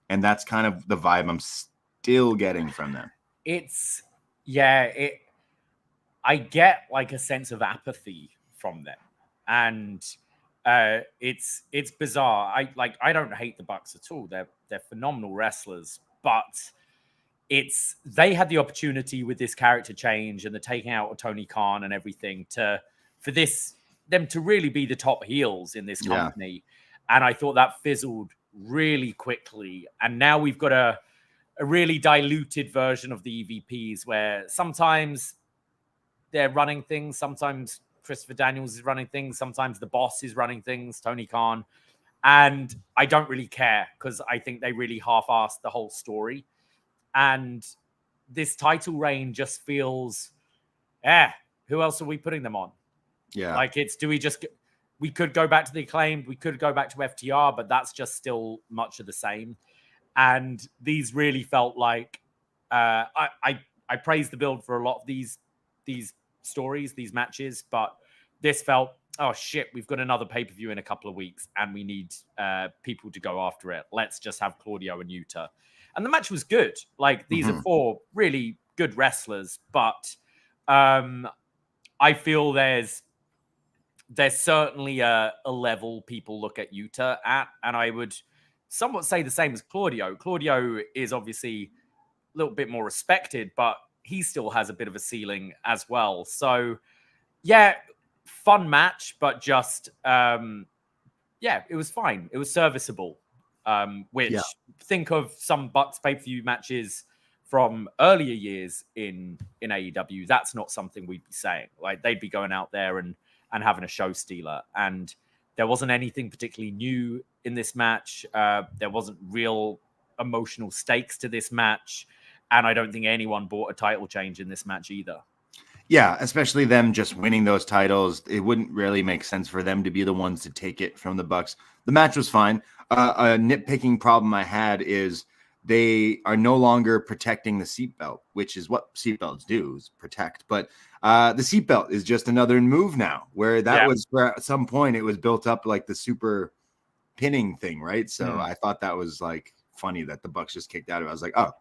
And that's kind of the vibe I'm still getting from them. I get like a sense of apathy from them. And it's bizarre. I don't hate the Bucks at all. They're phenomenal wrestlers, but they had the opportunity with this character change and the taking out of Tony Khan and everything for them to really be the top heels in this company. Yeah. And I thought that fizzled really quickly. And now we've got a really diluted version of the EVPs where sometimes they're running things. Sometimes Christopher Daniels is running things. Sometimes the boss is running things, Tony Khan. And I don't really care because I think they really half-assed the whole story. And this title reign just feels, who else are we putting them on? Yeah. Like we could go back to the Acclaimed, we could go back to FTR, but that's just still much of the same. And these really felt like, I praise the build for a lot of these stories, these matches, but this felt, oh shit, we've got another pay-per-view in a couple of weeks and we need people to go after it. Let's just have Claudio and Yuta. And the match was good. Like, these are four really good wrestlers, but I feel there's certainly a level people look at Yuta at, and I would somewhat say the same as Claudio. Claudio is obviously a little bit more respected, but he still has a bit of a ceiling as well. So, yeah, fun match, but just, it was fine. It was serviceable. Think of some Bucks pay-per-view matches from earlier years in AEW. That's not something we'd be saying. Like, they'd be going out there and having a show stealer. And there wasn't anything particularly new in this match. There wasn't real emotional stakes to this match. And I don't think anyone bought a title change in this match either. Yeah, especially them just winning those titles. It wouldn't really make sense for them to be the ones to take it from the Bucks. The match was fine. A nitpicking problem I had is they are no longer protecting the seatbelt, which is what seatbelts do, is protect. But the seatbelt is just another move now, where that was, for at some point, it was built up like the super pinning thing, right? So I thought that was like funny that the Bucks just kicked out of it. I was like, oh,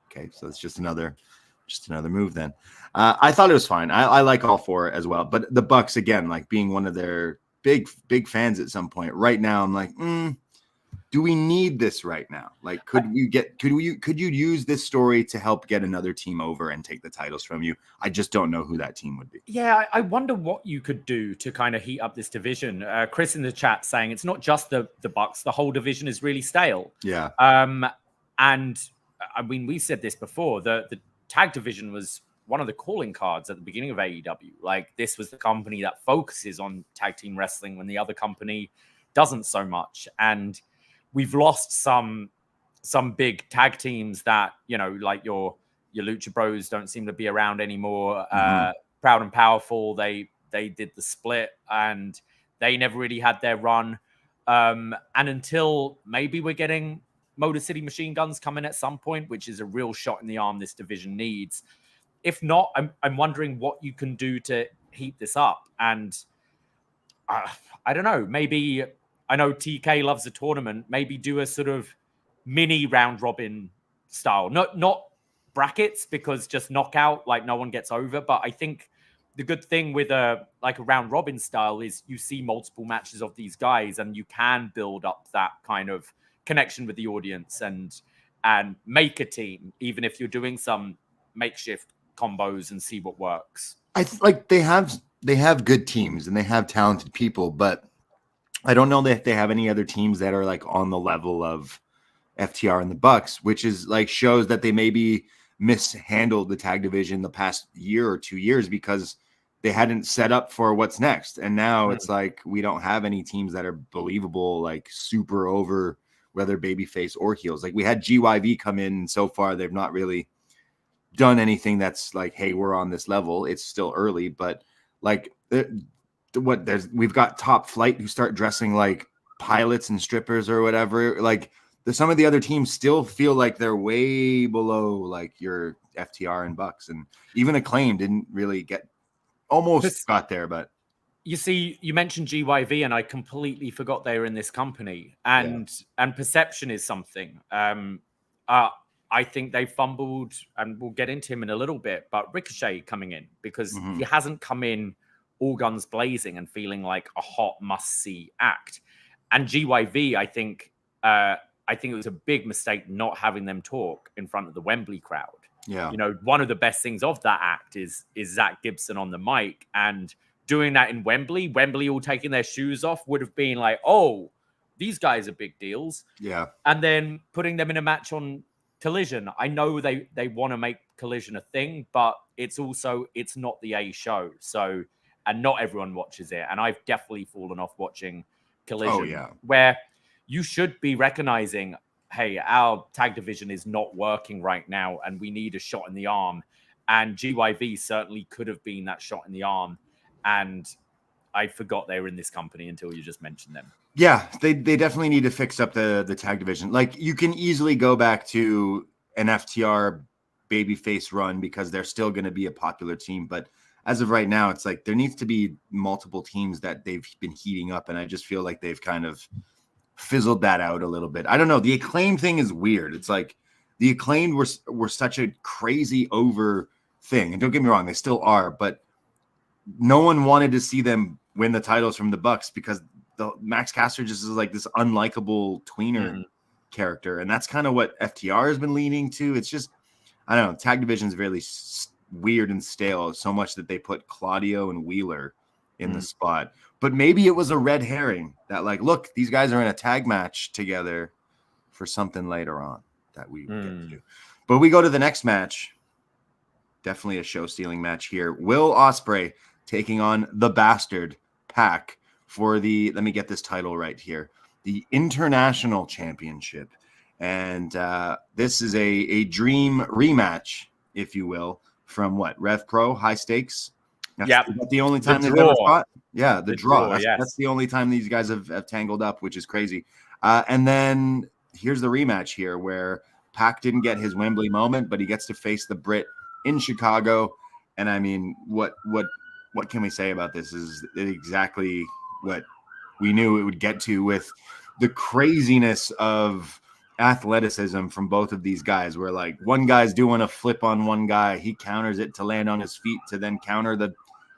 okay, so it's just another move then. I thought it was fine. I like all four as well. But the Bucks, again, like being one of their big fans at some point. Right now, I'm like, do we need this right now? Like, could you use this story to help get another team over and take the titles from you? I just don't know who that team would be. Yeah, I wonder what you could do to kind of heat up this division. Chris in the chat saying it's not just the Bucks. The whole division is really stale. Yeah. And I mean, we said this before. The tag division was one of the calling cards at the beginning of AEW. Like, this was the company that focuses on tag team wrestling when the other company doesn't so much. And we've lost some big tag teams that, like your Lucha Bros don't seem to be around anymore. Proud and Powerful, they did the split and they never really had their run. And until maybe we're getting Motor City Machine Guns coming at some point, which is a real shot in the arm this division needs. If not, I'm wondering what you can do to heat this up. And I don't know, maybe, I know TK loves a tournament, maybe do a sort of mini round robin style. Not brackets, because just knockout, like no one gets over. But I think the good thing with a round robin style is you see multiple matches of these guys, and you can build up that kind of connection with the audience and make a team, even if you're doing some makeshift combos, and see what works. Like they have good teams and they have talented people, but I don't know if they have any other teams that are like on the level of FTR and the Bucks, which is like shows that they maybe mishandled the tag division the past year or 2 years because they hadn't set up for what's next. And now it's like we don't have any teams that are believable, like super over, whether babyface or heels. Like we had GYV come in, and so far they've not really done anything that's like, hey, we're on this level. It's still early, but like we've got Top Flight who start dressing like pilots and strippers or whatever. Like some of the other teams still feel like they're way below like your FTR and Bucks, and even Acclaim didn't really got there. But you see, you mentioned GYV, and I completely forgot they were in this company. And perception is something. I think they fumbled, and we'll get into him in a little bit, but Ricochet coming in, because he hasn't come in all guns blazing and feeling like a hot must-see act. And GYV, I think it was a big mistake not having them talk in front of the Wembley crowd. Yeah. You know, one of the best things of that act is Zach Gibson on the mic, and doing that in Wembley all taking their shoes off would have been like, oh, these guys are big deals. Yeah. And then putting them in a match on Collision. I know they want to make Collision a thing, but it's not the A show. So, and not everyone watches it. And I've definitely fallen off watching Collision, where you should be recognizing, hey, our tag division is not working right now, and we need a shot in the arm. And GYV certainly could have been that shot in the arm. And I forgot they were in this company until you just mentioned them. Yeah, they definitely need to fix up the tag division. Like you can easily go back to an FTR babyface run because they're still going to be a popular team. But as of right now, it's like there needs to be multiple teams that they've been heating up. And I just feel like they've kind of fizzled that out a little bit. I don't know. The Acclaim thing is weird. It's like the Acclaimed were such a crazy over thing. And don't get me wrong, they still are. But no one wanted to see them win the titles from the Bucks because the Max Caster just is like this unlikable tweener character. And that's kind of what FTR has been leaning to. It's just, I don't know, tag division is really weird and stale so much that they put Claudio and Wheeler in the spot. But maybe it was a red herring that like, look, these guys are in a tag match together for something later on that we get to. But we go to the next match. Definitely a show-stealing match here. Will Ospreay taking on the Bastard Pac for the, let me get this title right here, the International Championship. And this is a dream rematch, if you will, from what? Rev Pro, High Stakes? That's the only time they've ever fought? Yeah, the draw. That's the only time these guys have tangled up, which is crazy. And then here's the rematch here where Pac didn't get his Wembley moment, but he gets to face the Brit in Chicago. And I mean, what can we say about this? Is exactly what we knew it would get to, with the craziness of athleticism from both of these guys, where like one guy's doing a flip on one guy, he counters it to land on his feet to then counter the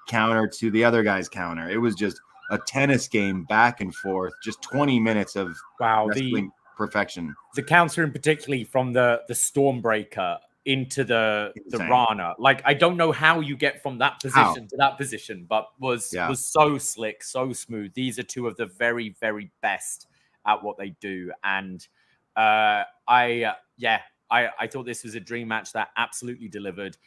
counter to the other guy's counter. It was just a tennis game back and forth, just 20 minutes of wrestling perfection. The counter in particularly from the Stormbreaker into the Rana. Like, I don't know how you get from that position to that position, but was so slick, so smooth. These are two of the very, very best at what they do. And I thought this was a dream match that absolutely delivered.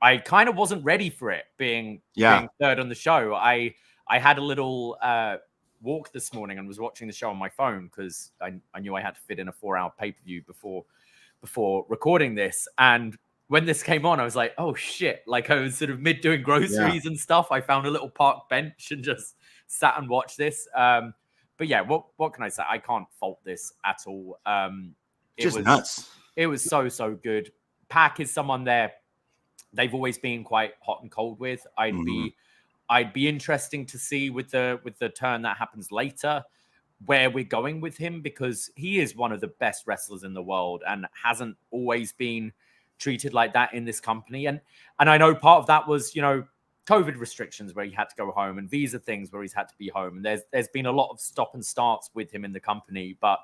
I kind of wasn't ready for it being third on the show. I had a little walk this morning and was watching the show on my phone because I knew I had to fit in a 4-hour pay-per-view before recording this. And when this came on, I was like, oh shit. Like, I was sort of mid doing groceries and stuff. I found a little park bench and just sat and watched this. But yeah, what can I say? I can't fault this at all. It was nuts. It was so good. Pac is someone they've always been quite hot and cold with. I'd be interesting to see with the turn that happens later where we're going with him, because he is one of the best wrestlers in the world and hasn't always been treated like that in this company. And I know part of that was, COVID restrictions where he had to go home and visa things where he's had to be home. And there's been a lot of stop and starts with him in the company, but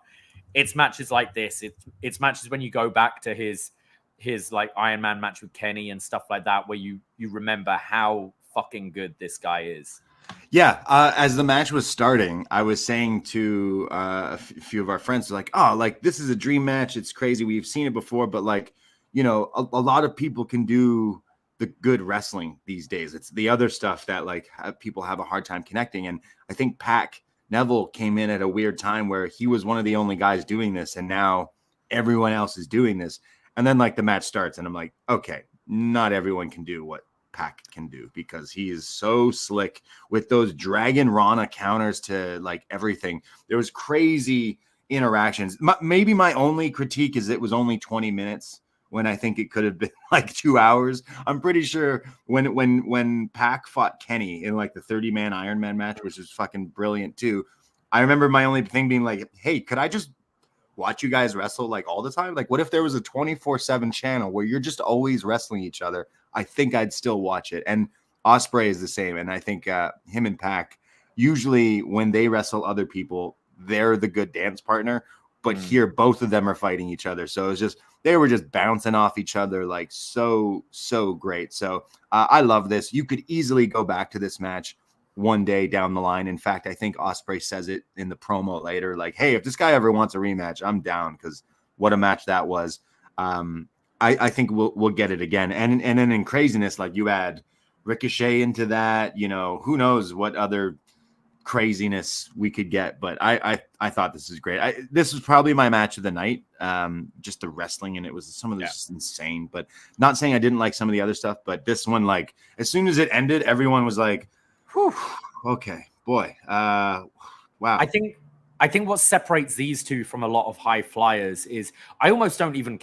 it's matches like this. It's matches when you go back to his like Iron Man match with Kenny and stuff like that, where you remember how fucking good this guy is. Yeah, as the match was starting, I was saying to a few of our friends, like, oh, like this is a dream match. It's crazy. We've seen it before, but like, you know, a lot of people can do the good wrestling these days. It's the other stuff that like people have a hard time connecting. And I think Pac Neville came in at a weird time where he was one of the only guys doing this, and now everyone else is doing this. And then like the match starts, and I'm like, okay, not everyone can do what Pac can do, because he is so slick with those Dragon Rana counters to like everything. There was crazy interactions. Maybe my only critique is it was only 20 minutes when I think it could have been like 2 hours. I'm pretty sure when Pac fought Kenny in like the 30-man Iron Man match, which is fucking brilliant too. I remember my only thing being like, hey, could I just watch you guys wrestle like all the time? Like, what if there was a 24/7 channel where you're just always wrestling each other? I think I'd still watch it. And Ospreay is the same. And I think him and Pac, usually when they wrestle other people, they're the good dance partner. But here, both of them are fighting each other. So it's just, they were just bouncing off each other like so great. So I love this. You could easily go back to this match one day down the line. In fact, I think Ospreay says it in the promo later, like, hey, if this guy ever wants a rematch, I'm down, because what a match that was. I think we'll get it again. And then in craziness, like you add Ricochet into that, you know, who knows what other craziness we could get. But I thought this is great. This was probably my match of the night. Just the wrestling, and it was some of this just insane. But not saying I didn't like some of the other stuff, but this one, like as soon as it ended, everyone was like, whew, okay, boy. Wow. I think what separates these two from a lot of high flyers is I almost don't even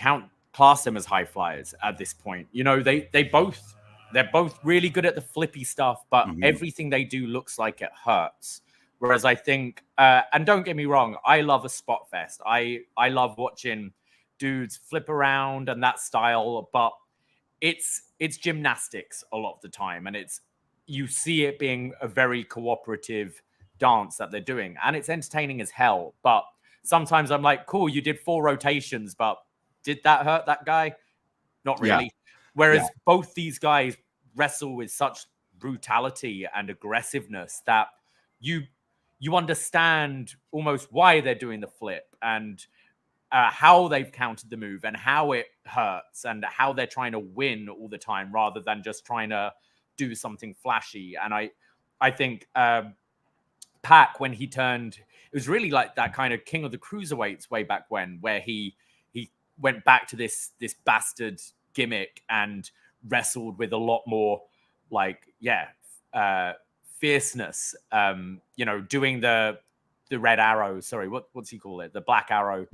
class them as high flyers at this point. You know, they're both really good at the flippy stuff, but everything they do looks like it hurts. Whereas I think, and don't get me wrong, I love a spot fest. I love watching dudes flip around and that style, but it's gymnastics a lot of the time, and you see it being a very cooperative dance that they're doing, and it's entertaining as hell. But sometimes I'm like, cool, you did 4 rotations, but did that hurt that guy? Not really. Yeah. Whereas both these guys wrestle with such brutality and aggressiveness that you understand almost why they're doing the flip, and how they've countered the move, and how it hurts, and how they're trying to win all the time rather than just trying to do something flashy. And I think Pac, when he turned, it was really like that kind of King of the Cruiserweights way back when, where he went back to this bastard gimmick and wrestled with a lot more like fierceness. You know, doing the red arrow, sorry, what's he call it, the black arrow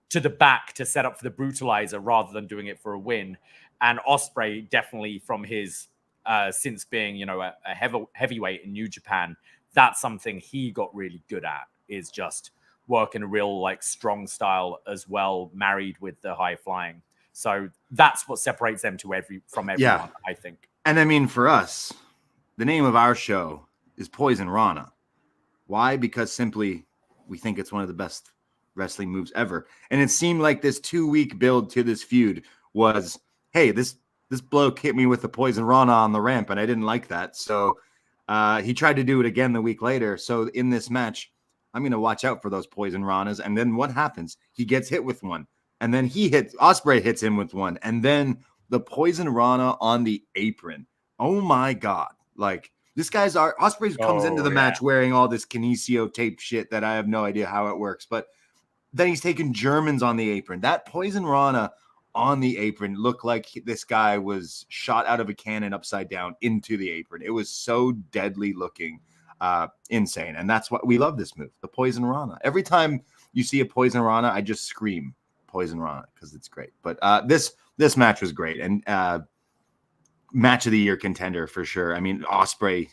to the back to set up for the brutalizer rather than doing it for a win. And Ospreay, definitely from his since being, you know, a heavyweight in New Japan, that's something he got really good at, is just working a real like strong style as well, married with the high flying. So that's what separates them from everyone, I think. And I mean, for us, the name of our show is Poisonrana. Why? Because simply we think it's one of the best wrestling moves ever. And it seemed like this 2-week build to this feud was, hey, this bloke hit me with the Poisonrana on the ramp, and I didn't like that. So he tried to do it again the week later. So in this match, I'm going to watch out for those Poisonranas. And then what happens? He gets hit with one. And then Ospreay hits him with one. And then the Poisonrana on the apron. Oh my God. Like, this guy's Ospreay comes into the match wearing all this Kinesio tape shit that I have no idea how it works. But then he's taking Germans on the apron. That Poisonrana on the apron looked like this guy was shot out of a cannon upside down into the apron. It was so deadly looking, insane. And that's what we love this move, the Poisonrana. Every time you see a Poisonrana, I just scream Poisonrana because it's great. But this match was great, and match of the year contender for sure. I mean, Ospreay,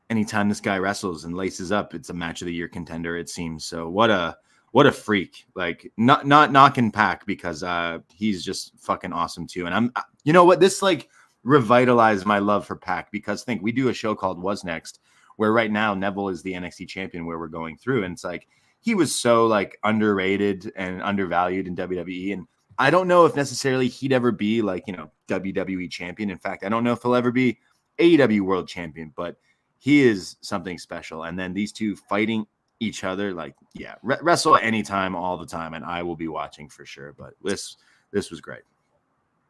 anytime this guy wrestles and laces up, it's a match of the year contender, it seems. So what a freak. Like, not knocking Pac, because he's just fucking awesome too. And you know what, this like revitalized my love for Pac, because we do a show called Was Next, where right now Neville is the NXT champion, where we're going through, and it's like he was so like underrated and undervalued in WWE, and I don't know if necessarily he'd ever be like, WWE champion. In fact, I don't know if he'll ever be AEW world champion, but he is something special. And then these two fighting each other, like, yeah, wrestle anytime, all the time, and I will be watching for sure. But this was great.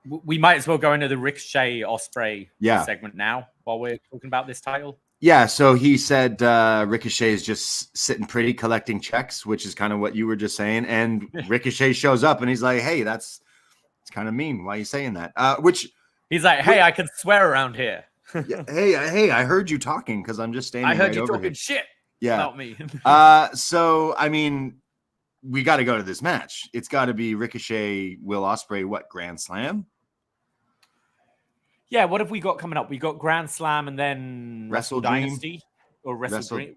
We might as well go into the Ricochet Ospreay Yeah. segment now while we're talking about this title. Yeah, so he said Ricochet is just sitting pretty, collecting checks, which is kind of what you were just saying. And Ricochet shows up and he's like, hey, it's kind of mean. Why are you saying that? Which he's like, hey, I can swear around here. Yeah, hey, I heard you talking because I'm just standing I heard right you over talking here. shit Yeah. about me. So, I mean, we got to go to this match. It's got to be Ricochet, Will Ospreay, Grand Slam? Yeah, what have we got coming up? We got Grand Slam and then Wrestle Dynasty or Wrestle Dream.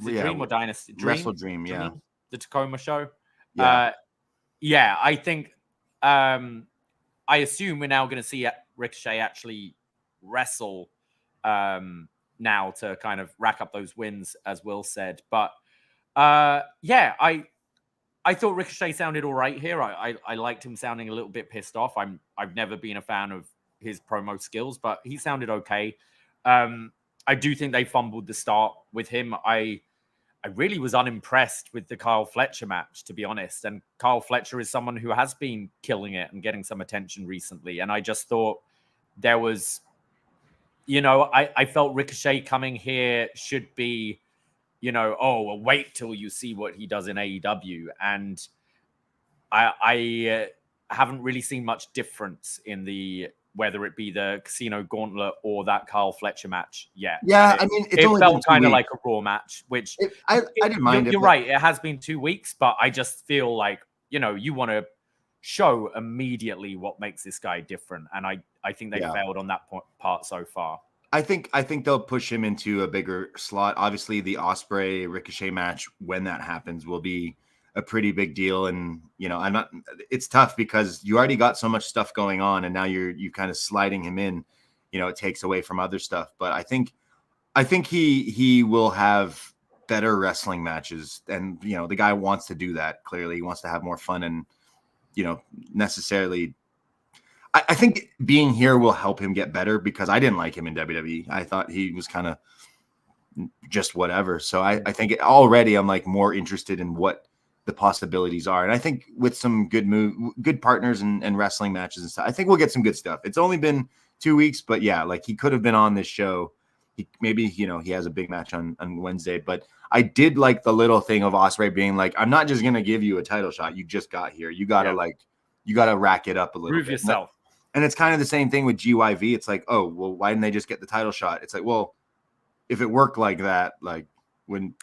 Dream or Dynasty? Wrestle Dream, yeah. The Tacoma show. Yeah. I think I assume we're now going to see Ricochet actually wrestle now to kind of rack up those wins, as Will said. But I thought Ricochet sounded all right here. I liked him sounding a little bit pissed off. I've never been a fan of his promo skills, but he sounded okay. I do think they fumbled the start with him. I really was unimpressed with the Kyle Fletcher match, to be honest. And Kyle Fletcher is someone who has been killing it and getting some attention recently. And I just thought there was, I felt Ricochet coming here should be, wait till you see what he does in AEW. And I haven't really seen much difference in whether it be the Casino Gauntlet or that Kyle Fletcher match yet. Yeah, it felt kind of like a Raw match, which I didn't mind it. You're right. It has been 2 weeks, but I just feel like, you want to show immediately what makes this guy different. And I think they failed on that part so far. I think they'll push him into a bigger slot. Obviously, the Ospreay Ricochet match, when that happens, will be a pretty big deal. And it's tough because you already got so much stuff going on, and now you kind of sliding him in. It takes away from other stuff. But I think he will have better wrestling matches, and the guy wants to do that. Clearly, he wants to have more fun, and necessarily. I think being here will help him get better, because I didn't like him in WWE. I thought he was kind of just whatever. So I think already I'm like more interested in what the possibilities are. And I think with some good partners and wrestling matches and stuff, I think we'll get some good stuff. It's only been 2 weeks, but yeah, like he could have been on this show. Maybe he has a big match on Wednesday, but I did like the little thing of Ospreay being like, I'm not just going to give you a title shot. You just got here. You got to you got to rack it up a little bit. Prove yourself. And it's kind of the same thing with GYV. It's like, oh, well, why didn't they just get the title shot? It's like, well, if it worked like that, like when,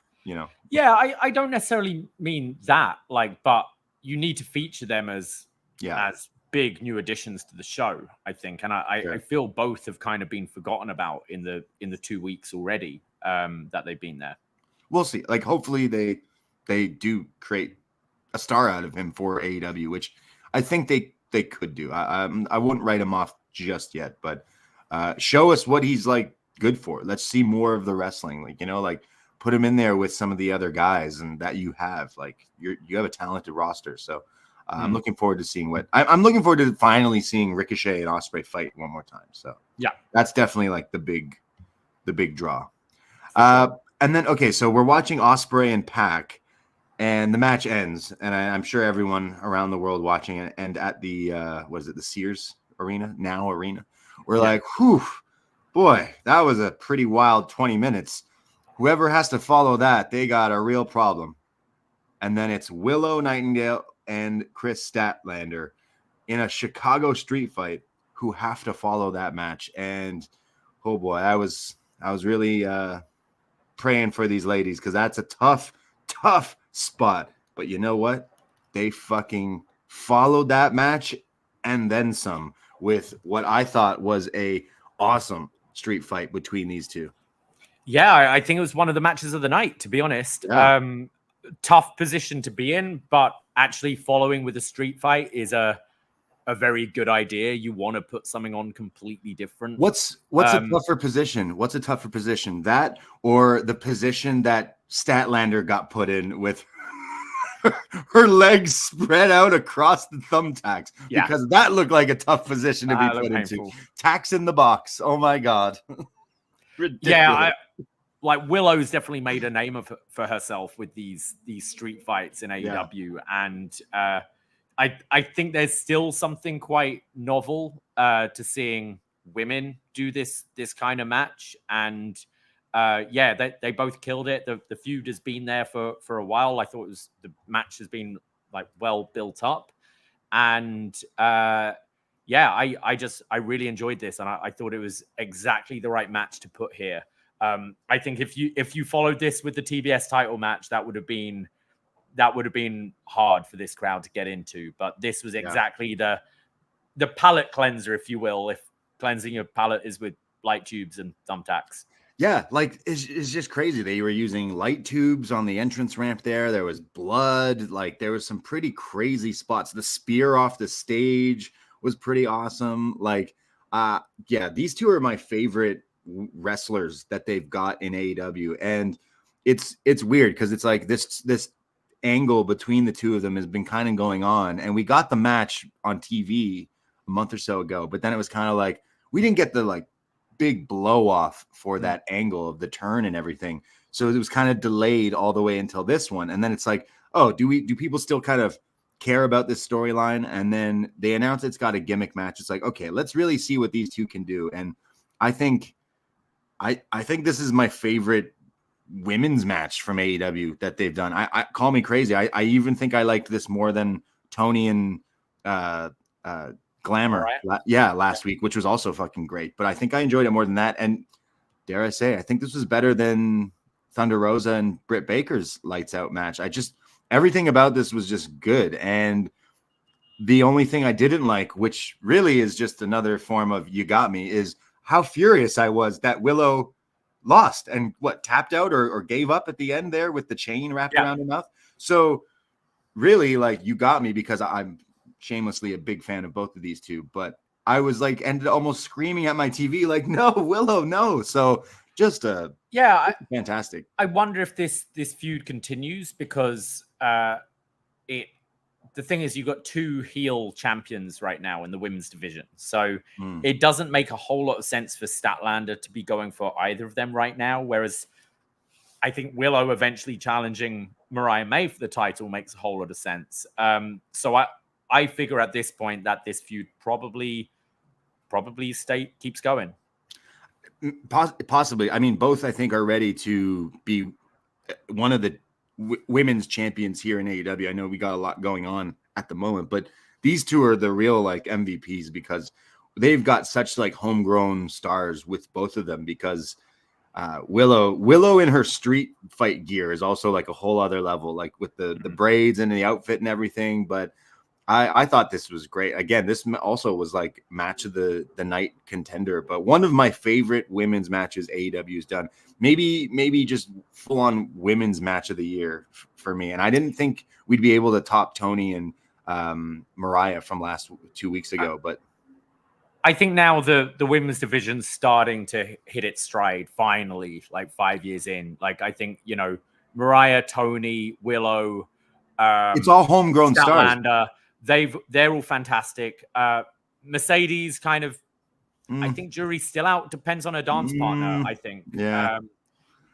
Yeah, I don't necessarily mean that, but you need to feature them as big new additions to the show, I think. And I feel both have kind of been forgotten about in the 2 weeks already that they've been there. We'll see. Like, hopefully they do create a star out of him for AEW, which I think they could do. I wouldn't write him off just yet, but show us what he's like good for. Let's see more of the wrestling. Like, put him in there with some of the other guys, and that you have you have a talented roster. So I'm looking forward to seeing I'm looking forward to finally seeing Ricochet and Ospreay fight one more time. So yeah, that's definitely like the big draw. And then, okay, so we're watching Ospreay and Pac, and the match ends, and I'm sure everyone around the world watching it, and at the the Sears Arena, we're like, whew, boy, that was a pretty wild 20 minutes. Whoever has to follow that, they got a real problem. And then it's Willow Nightingale and Chris Statlander in a Chicago street fight who have to follow that match. And oh boy, I was really praying for these ladies, because that's a tough spot. But you know what? They fucking followed that match and then some with what I thought was a awesome street fight between these two. Yeah, I think it was one of the matches of the night, to be honest. Yeah. Tough position to be in, but actually following with a street fight is a a very good idea. You want to put something on completely different. What's a tougher position? What's a tougher position? That or the position that Statlander got put in with her legs spread out across the thumbtacks? Yeah. Because that looked like a tough position to be put into. Tacks in the box. Oh my God. Ridiculous. Yeah, like Willow's definitely made a name for herself with these street fights in AEW, and I think there's still something quite novel to seeing women do this kind of match, and they both killed it. The feud has been there for a while. I thought the match has been like well built up, and I really enjoyed this, and I thought it was exactly the right match to put here. I think if you followed this with the TBS title match, that would have been hard for this crowd to get into. But this was exactly the palate cleanser, if you will, if cleansing your palate is with light tubes and thumbtacks. Yeah, like it's just crazy. They were using light tubes on the entrance ramp there. There was blood. Like there was some pretty crazy spots. The spear off the stage was pretty awesome. Like, these two are my favorite wrestlers that they've got in AEW, and it's weird because it's like this angle between the two of them has been kind of going on, and we got the match on TV a month or so ago, but then it was kind of like we didn't get the like big blow off for that angle of the turn and everything, so it was kind of delayed all the way until this one, and then it's like, oh, do people still kind of care about this storyline? And then they announce it's got a gimmick match. It's like, okay, let's really see what these two can do, and I think this is my favorite women's match from AEW that they've done. I call me crazy. I even think I liked this more than Tony and Glamour. Last week, which was also fucking great. But I think I enjoyed it more than that. And dare I say, I think this was better than Thunder Rosa and Britt Baker's Lights Out match. Everything about this was just good. And the only thing I didn't like, which really is just another form of you got me, is how furious I was that Willow lost and tapped out or gave up at the end there with the chain wrapped around her mouth. So really, like, you got me, because I'm shamelessly a big fan of both of these two, but I was like, ended almost screaming at my TV, like, no, Willow, no. So just fantastic. I wonder if this feud continues, because the thing is, you've got two heel champions right now in the women's division. So it doesn't make a whole lot of sense for Statlander to be going for either of them right now. Whereas I think Willow eventually challenging Mariah May for the title makes a whole lot of sense. So I figure at this point that this feud probably keeps going. Possibly. I mean, both I think are ready to be one of the women's champions here in AEW. I know we got a lot going on at the moment, but these two are the real like MVPs, because they've got such like homegrown stars with both of them, because Willow in her street fight gear is also like a whole other level, like with the braids and the outfit and everything. But I thought this was great. Again, this also was like match of the night contender, but one of my favorite women's matches AEW's done. Maybe just full on women's match of the year for me. And I didn't think we'd be able to top Tony and Mariah from last 2 weeks ago, but I think now the women's division's starting to hit its stride finally, like 5 years in. Like, I think, Mariah, Tony, Willow, it's all homegrown stars. They're all fantastic. Mercedes kind of, I think jury's still out. Depends on her dance partner, I think. Yeah.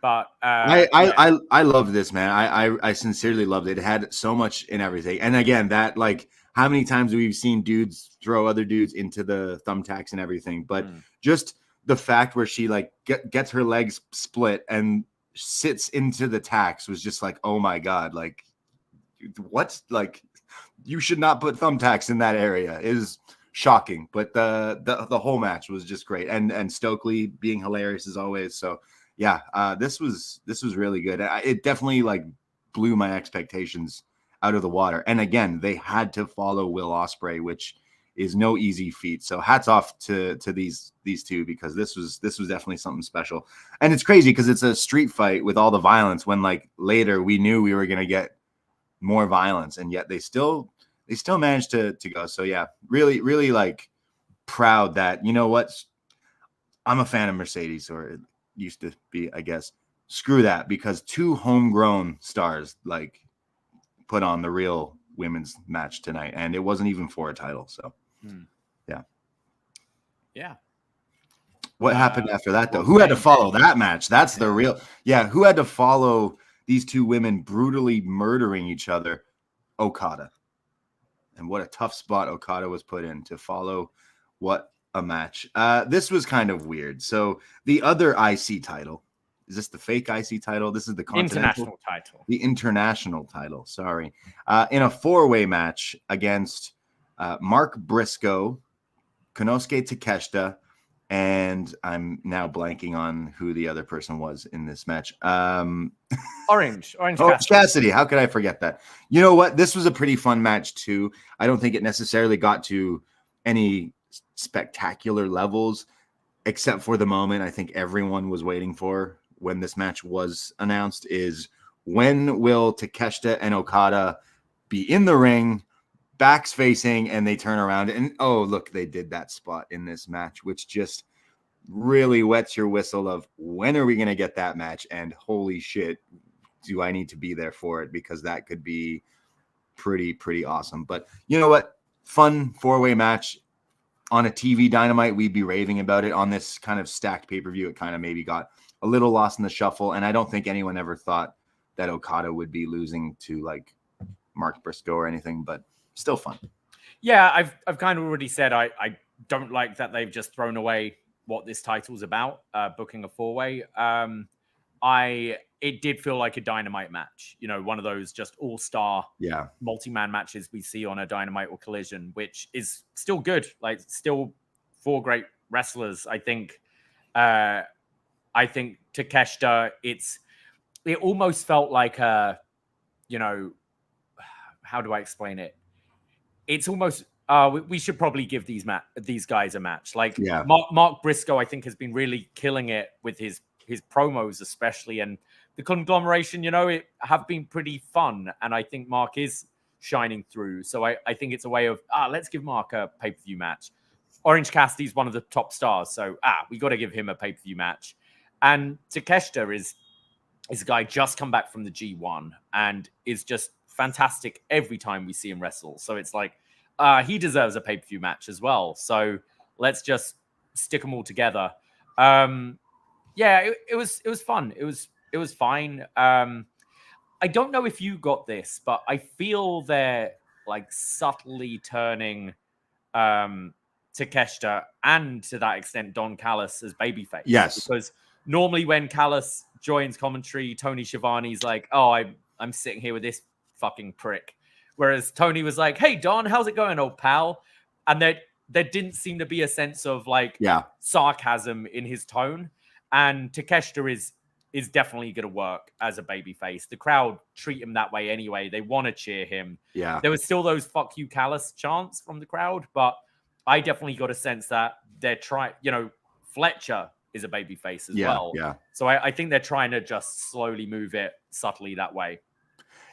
I love this, man. I sincerely loved it. It had so much in everything. And again, that like how many times we've seen dudes throw other dudes into the thumbtacks and everything, but just the fact where she like gets her legs split and sits into the tacks was just like, oh my God, like what? Like, you should not put thumbtacks in that area. It is shocking, but the whole match was just great, and Stokely being hilarious as always. So yeah, this was really good. It definitely like blew my expectations out of the water. And again, they had to follow Will Ospreay, which is no easy feat. So hats off to these two, because this was definitely something special. And it's crazy because it's a street fight with all the violence, when like later we knew we were gonna get more violence, and yet they still they still managed to go. So yeah, really, really like proud that, you know what? I'm a fan of Mercedes, or it used to be, I guess. Screw that, because 2 homegrown stars like put on the real women's match tonight, and it wasn't even for a title. So yeah. What happened after that, though? Who had to follow that match? That's the real. Yeah, who had to follow these 2 women brutally murdering each other? Okada. And what a tough spot Okada was put in to follow. What a match. This was kind of weird. So the other IC title, is this the fake IC title? This is the international title. The international title, sorry. In a 4-way match against Mark Briscoe, Konosuke Takeshita, and I'm now blanking on who the other person was in this match. Orange Cassidy. How could I forget that? You know what? This was a pretty fun match too. I don't think it necessarily got to any spectacular levels, except for the moment I think everyone was waiting for when this match was announced, is when will Takeshita and Okada be in the ring, backs facing, and they turn around and, oh, look, they did that spot in this match, which just really wets your whistle of when are we going to get that match? And holy shit, do I need to be there for it? Because that could be pretty awesome. But you know what? Fun 4-way match on a TV Dynamite. We'd be raving about it. On this kind of stacked pay-per-view, it kind of maybe got a little lost in the shuffle. And I don't think anyone ever thought that Okada would be losing to like Mark Briscoe or anything, but still fun. Yeah, I've kind of already said I don't like that they've just thrown away what this title's about, booking a 4-way. It did feel like a Dynamite match, you know, one of those just all-star multi-man matches we see on a Dynamite or Collision, which is still good. Like, still 4 great wrestlers. I think Takeshita, it almost felt like a, you know, how do I explain it? It's almost we should probably give these guys a match. Like Mark Briscoe, I think, has been really killing it with his promos, especially, and the conglomeration, you know, it have been pretty fun. And I think Mark is shining through. So I think it's a way of let's give Mark a pay-per-view match. Orange Cassidy's one of the top stars, so we got to give him a pay-per-view match. And Takeshita is a guy just come back from the G1 and is just fantastic every time we see him wrestle. So it's like he deserves a pay-per-view match as well. So let's just stick them all together. It was fun. It was fine. I don't know if you got this, but I feel they're like subtly turning Takeshita and to that extent Don Callis as babyface. Yes, because normally when Callis joins commentary, Tony Schiavone's like, "Oh, I'm sitting here with this fucking prick," whereas Tony was like, "Hey Don, how's it going, old pal?" And there didn't seem to be a sense of like sarcasm in his tone. And Takeshita is definitely going to work as a babyface. The crowd treat him that way anyway. They want to cheer him. Yeah, there was still those "fuck you, Callis" chants from the crowd, but I definitely got a sense that they're trying. You know, Fletcher is a babyface as well. Yeah. So I think they're trying to just slowly move it subtly that way.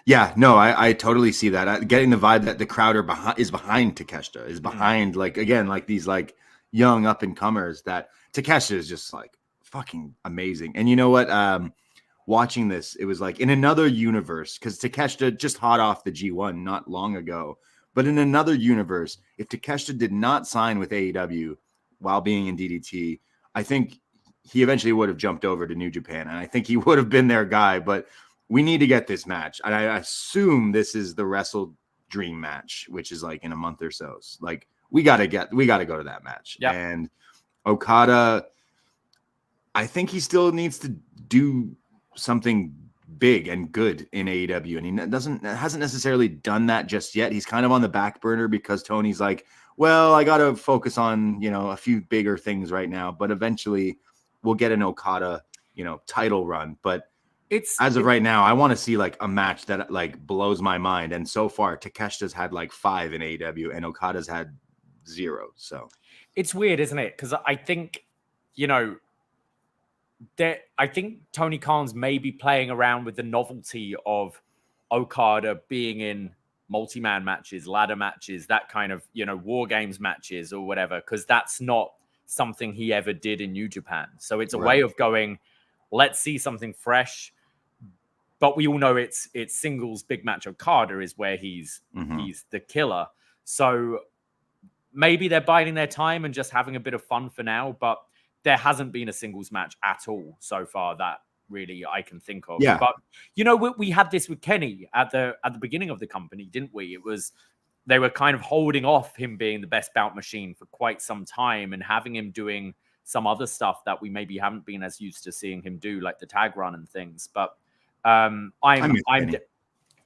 Yeah, no, I totally see that. Getting the vibe that the crowd is behind Takeshita, is behind like these like young up and comers. That Takeshita is just like fucking amazing. And you know what? Watching this, it was like in another universe, because Takeshita just hot off the G1 not long ago. But in another universe, if Takeshita did not sign with AEW while being in DDT, I think he eventually would have jumped over to New Japan, and I think he would have been their guy. But we need to get this match, and I assume this is the Wrestle Dream match, which is like in a month or so. Like we got to go to that match. Yep. And Okada, I think he still needs to do something big and good in AEW, and he hasn't necessarily done that just yet. He's kind of on the back burner because Tony's like, well, I got to focus on, you know, a few bigger things right now, but eventually we'll get an Okada, you know, title run. But as of right now, I want to see like a match that like blows my mind. And so far, Takeshita's had like 5 in AEW and Okada's had 0. So it's weird, isn't it? Because I think, you know, I think Tony Khan's maybe playing around with the novelty of Okada being in multi-man matches, ladder matches, that kind of, war games matches or whatever, because that's not something he ever did in New Japan. So it's a way of going, let's see something fresh. But we all know it's singles big match Okada is where he's the killer. So maybe they're biding their time and just having a bit of fun for now, but there hasn't been a singles match at all so far that really I can think of. Yeah. But we had this with Kenny at the beginning of the company, didn't we? It was they were kind of holding off him being the best bout machine for quite some time and having him doing some other stuff that we maybe haven't been as used to seeing him do, like the tag run and things. But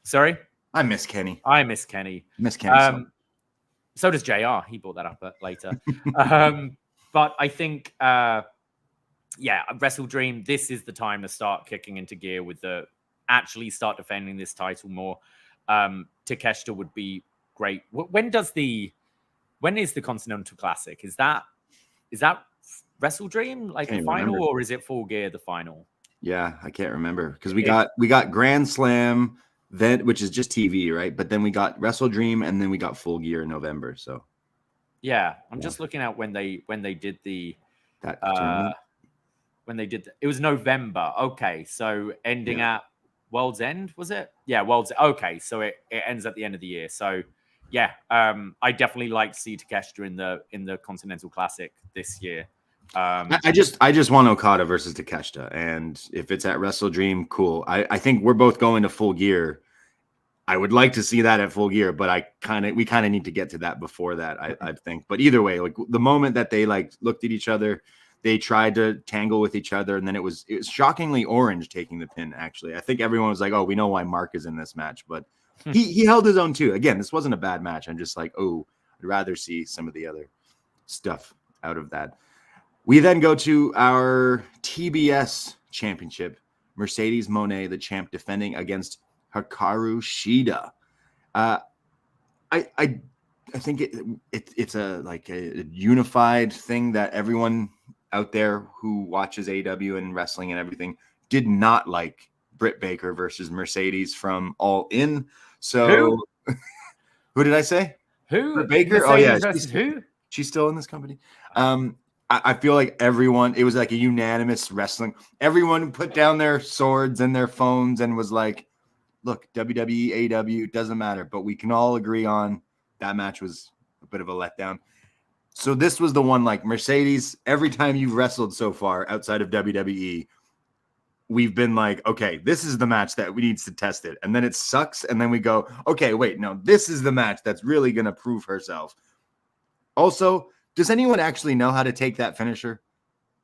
sorry? I miss Kenny. I miss Kenny. Miss Kenny. So does JR. He brought that up later. But I think Wrestle Dream, this is the time to start kicking into gear with actually start defending this title more. Takeshita would be great. When is the Continental Classic? Is that Wrestle Dream like the final, or is it Full Gear the final? Yeah, I can't remember because we got Grand Slam then, which is just TV, right? But then we got Wrestle Dream, and then we got Full Gear in November. So I'm just looking at when they did it was November. Okay, so ending at World's End, was it? Yeah, World's End. Okay, so it ends at the end of the year. So I definitely like to see Takeshita in the Continental Classic this year. I just want Okada versus Takeshita, and if it's at Wrestle Dream, cool. I think we're both going to Full Gear. I would like to see that at Full Gear, but we kind of need to get to that before that. I think, but either way, like the moment that they like looked at each other, they tried to tangle with each other, and then it was shockingly Orange taking the pin. Actually, I think everyone was like, "Oh, we know why Mark is in this match," but he held his own too. Again, this wasn't a bad match. I'm just like, oh, I'd rather see some of the other stuff out of that. We then go to our TBS championship. Mercedes Moné, the champ, defending against Hikaru Shida. I think it's a unified thing that everyone out there who watches AEW and wrestling and everything did not like Britt Baker versus Mercedes from All In. So who did I say? Who? Britt Baker? Mercedes who? She's still in this company. I feel like it was like a unanimous wrestling. Everyone put down their swords and their phones and was like, look, WWE, AEW, it doesn't matter. But we can all agree on that match was a bit of a letdown. So this was the one, like Mercedes, every time you've wrestled so far outside of WWE, we've been like, okay, this is the match that we needs to test it. And then it sucks. And then we go, okay, wait, no, this is the match that's really going to prove herself. Also, does anyone actually know how to take that finisher?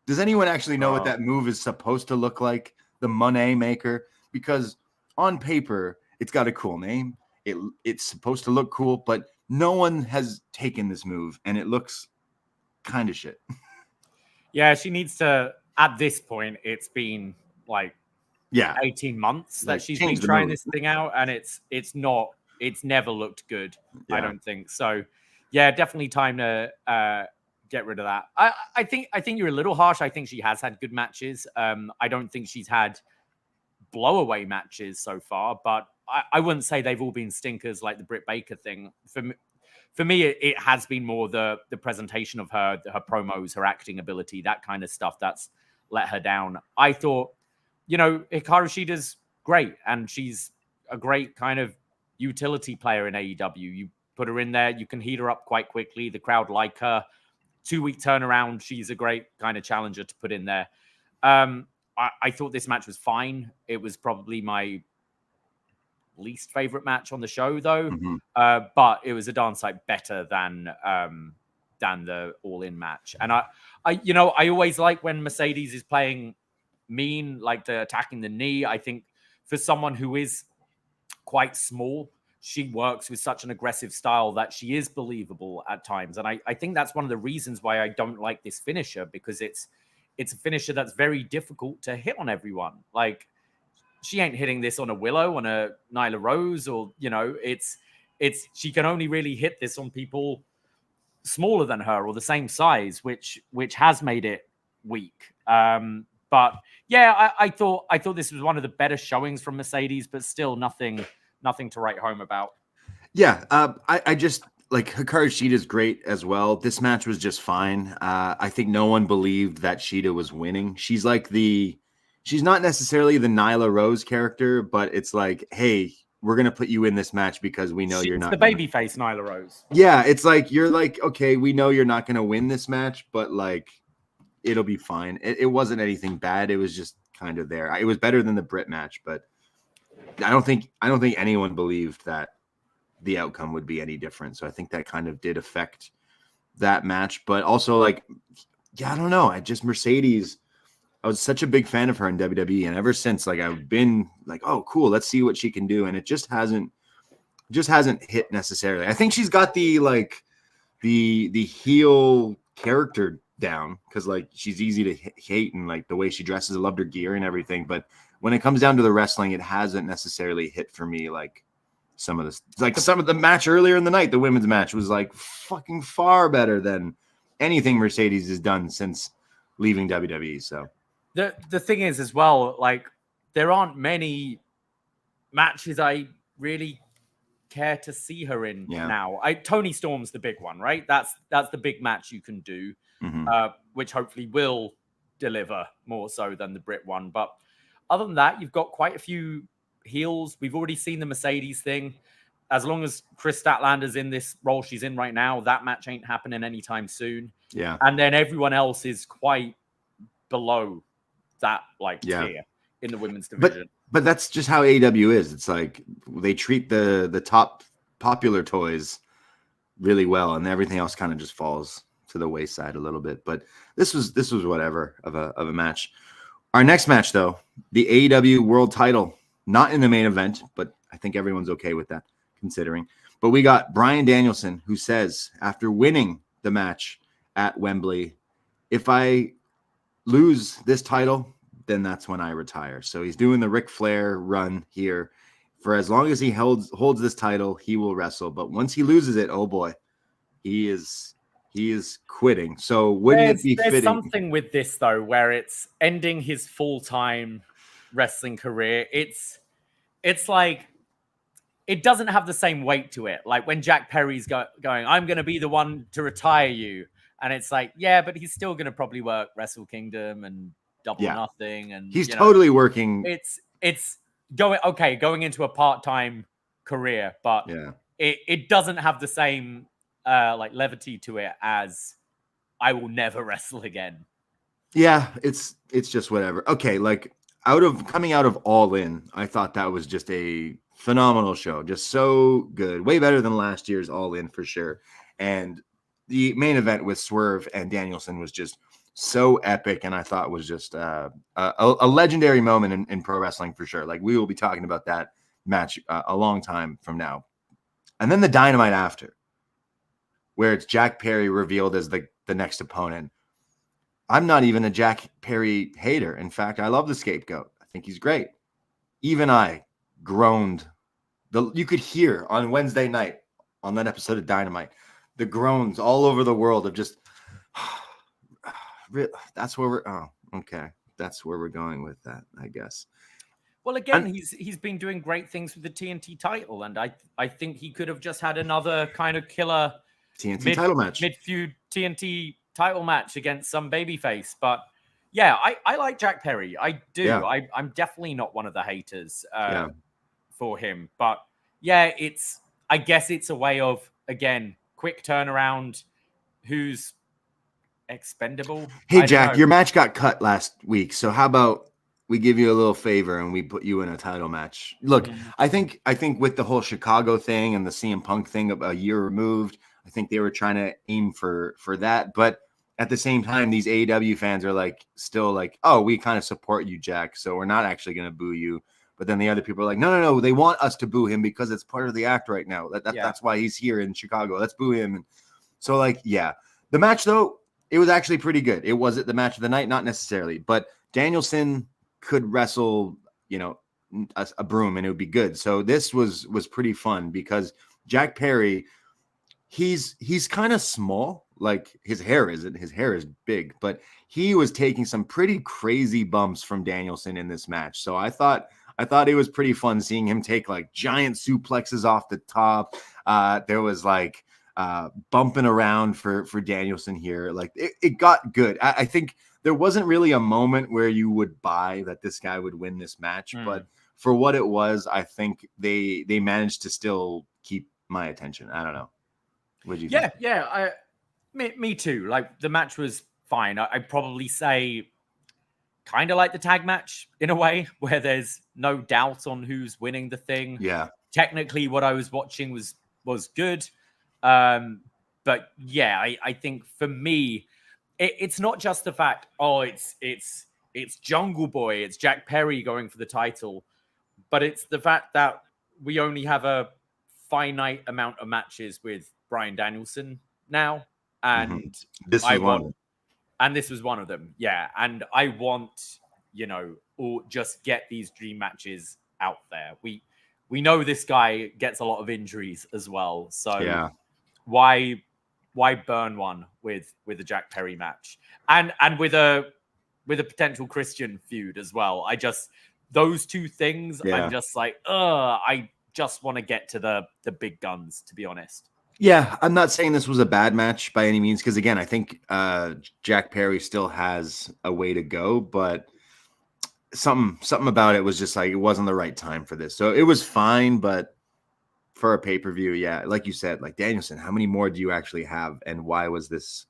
Does anyone actually know what that move is supposed to look like? The Moné Maker? Because on paper, it's got a cool name. It's supposed to look cool, but no one has taken this move, and it looks kind of shit. Yeah, she needs to, at this point, it's been like 18 months that she's been trying this thing out, and it's never looked good, I don't think. So yeah, definitely time to get rid of that. I think you're a little harsh. I think she has had good matches. I don't think she's had blowaway matches so far, but I wouldn't say they've all been stinkers like the Britt Baker thing. For me, it has been more the presentation of her promos, her acting ability, that kind of stuff that's let her down. I thought, Hikaru Shida's great, and she's a great kind of utility player in AEW. You put her in there, you can heat her up quite quickly. The crowd like her. 2-week turnaround. She's a great kind of challenger to put in there. I thought this match was fine. It was probably my least favorite match on the show, though. But it was a darn sight better than the All In match. And I always like when Mercedes is playing mean, like the attacking the knee. I think for someone who is quite small, she works with such an aggressive style that she is believable at times. And I think that's one of the reasons why I don't like this finisher, because it's a finisher that's very difficult to hit on everyone. Like, she ain't hitting this on a Willow, on a Nyla Rose, or, she can only really hit this on people smaller than her or the same size, which has made it weak. But yeah, I thought this was one of the better showings from Mercedes, but still nothing to write home about. Yeah, I just like Hikaru Shida's great as well. This match was just fine. I think no one believed that Shida was winning. She's she's not necessarily the Nyla Rose character, but it's like, hey, we're gonna put you in this match because we know you're She's not the gonna. babyface Nyla Rose. Yeah, it's like you're like, okay, we know you're not gonna win this match, but like it'll be fine. It wasn't anything bad. It was just kind of there. It was better than the Brit match, but I don't think anyone believed that the outcome would be any different. So I think that kind of did affect that match. But also, like, yeah, I don't know. Mercedes. I was such a big fan of her in WWE, and ever since, like, I've been like, oh, cool, let's see what she can do, and it just hasn't hit necessarily. I think she's got the heel character down because like she's easy to hate and like the way she dresses. I loved her gear and everything, but when it comes down to the wrestling, it hasn't necessarily hit for me like some of the match earlier in the night. The women's match was like fucking far better than anything Mercedes has done since leaving WWE. So The thing is as well, like there aren't many matches I really care to see her in now. Tony Storm's the big one, right? That's the big match you can do, which hopefully will deliver more so than the Brit one. But other than that, you've got quite a few heels. We've already seen the Mercedes thing. As long as Chris Statlander's in this role she's in right now, that match ain't happening anytime soon. Yeah. And then everyone else is quite below that tier in the women's division. But that's just how AEW is. It's like they treat the top popular toys really well, and everything else kind of just falls to the wayside a little bit. But this was whatever of a match. Our next match, though, the AEW World Title, not in the main event, but I think everyone's okay with that considering. But we got Bryan Danielson, who says after winning the match at Wembley, if I lose this title, then that's when I retire. So he's doing the Ric Flair run here. For as long as he holds this title, he will wrestle. But once he loses it, oh boy, he is quitting. So wouldn't it be fitting? There's something with this though, where it's ending his full-time wrestling career. It's like it doesn't have the same weight to it. Like when Jack Perry's going, I'm going to be the one to retire you. And it's like, yeah, but he's still going to probably work Wrestle Kingdom and Double or Nothing. And he's totally working. It's going into a part-time career, but it doesn't have the same levity to it as I will never wrestle again. Yeah, it's just whatever. Okay, like coming out of All In, I thought that was just a phenomenal show. Just so good. Way better than last year's All In for sure. And the main event with Swerve and Danielson was just so epic, and I thought was just a legendary moment in pro wrestling for sure. Like we will be talking about that match a long time from now. And then the Dynamite after, where it's Jack Perry revealed as the next opponent. I'm not even a Jack Perry hater. In fact, I love the Scapegoat. I think he's great. Even I groaned. You could hear on Wednesday night on that episode of Dynamite the groans all over the world of just that's where we're going with that, I guess. Well, again, he's been doing great things with the TNT title, and I think he could have just had another kind of killer TNT title match, mid-feud TNT title match against some babyface. But yeah, I like Jack Perry. I do. Yeah. I'm definitely not one of the haters for him. But yeah, I guess it's a way of, again, quick turnaround, who's expendable. Hey, Jack, your match got cut last week. So how about we give you a little favor and we put you in a title match? Look, I think with the whole Chicago thing and the CM Punk thing a year removed, I think they were trying to aim for that. But at the same time, these AEW fans are still like, oh, we kind of support you, Jack. So we're not actually going to boo you. But then the other people are like, no, they want us to boo him because it's part of the act right now. That's why he's here in Chicago. Let's boo him. And so the match though, it was actually pretty good. It wasn't the match of the night, not necessarily, but Danielson could wrestle, a broom and it would be good. So this was pretty fun because Jack Perry, he's kind of small. Like his hair is big, but he was taking some pretty crazy bumps from Danielson in this match. So I thought I thought it was pretty fun seeing him take like giant suplexes off the top. There was like bumping around for Danielson here. Like it got good. I think there wasn't really a moment where you would buy that this guy would win this match, but for what it was, I think they managed to still keep my attention. I don't know. What do you think? Yeah. Me too. Like the match was fine. I'd probably say kind of like the tag match in a way where there's no doubt on who's winning the thing. Yeah. Technically what I was watching was good. But yeah, I think for me, it's not just the fact, it's Jungle Boy, it's Jack Perry going for the title, but it's the fact that we only have a finite amount of matches with Bryan Danielson now. And this was one of them. Yeah. And I want, or just get these dream matches out there. We know this guy gets a lot of injuries as well. So yeah. Why burn one with a Jack Perry match and with a potential Christian feud as well? Those two things, yeah. I'm just like, I just want to get to the big guns, to be honest. Yeah, I'm not saying this was a bad match by any means, because again, I think Jack Perry still has a way to go, but something about it was just like it wasn't the right time for this. So it was fine, but for a pay-per-view, yeah, like you said, like Danielson, how many more do you actually have, and why was this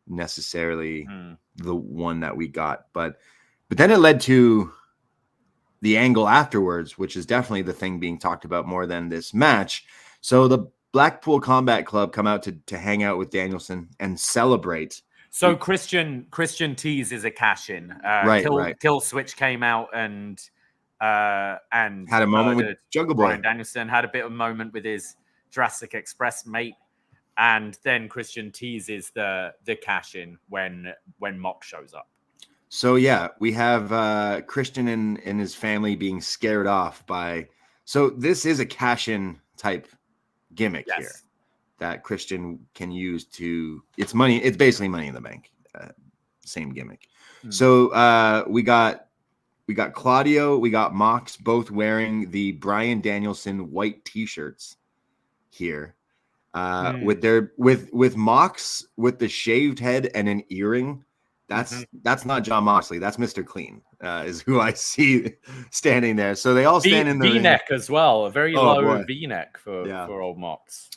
necessarily the one that we got? But then it led to the angle afterwards, which is definitely the thing being talked about more than this match. So the Blackpool Combat Club come out to hang out with Danielson and celebrate. So Christian Tease is a cash-in. Right. Kill Switch came out and had a moment with Jungle Boy. Bryan Danielson had a bit of a moment with his Jurassic Express mate, and then Christian Tease is the cash-in when Mock shows up. So yeah, we have Christian and his family being scared off by. So this is a cash-in type gimmick here that Christian can use to. It's money. It's basically Money in the Bank. Same gimmick. So we got Claudio, we got Mox, both wearing the Bryan Danielson white T-shirts here. With Mox with the shaved head and an earring. That's not John Moxley. That's Mr. Clean, is who I see standing there. So they all stand in the V-neck as well, a very low V-neck for old Mox.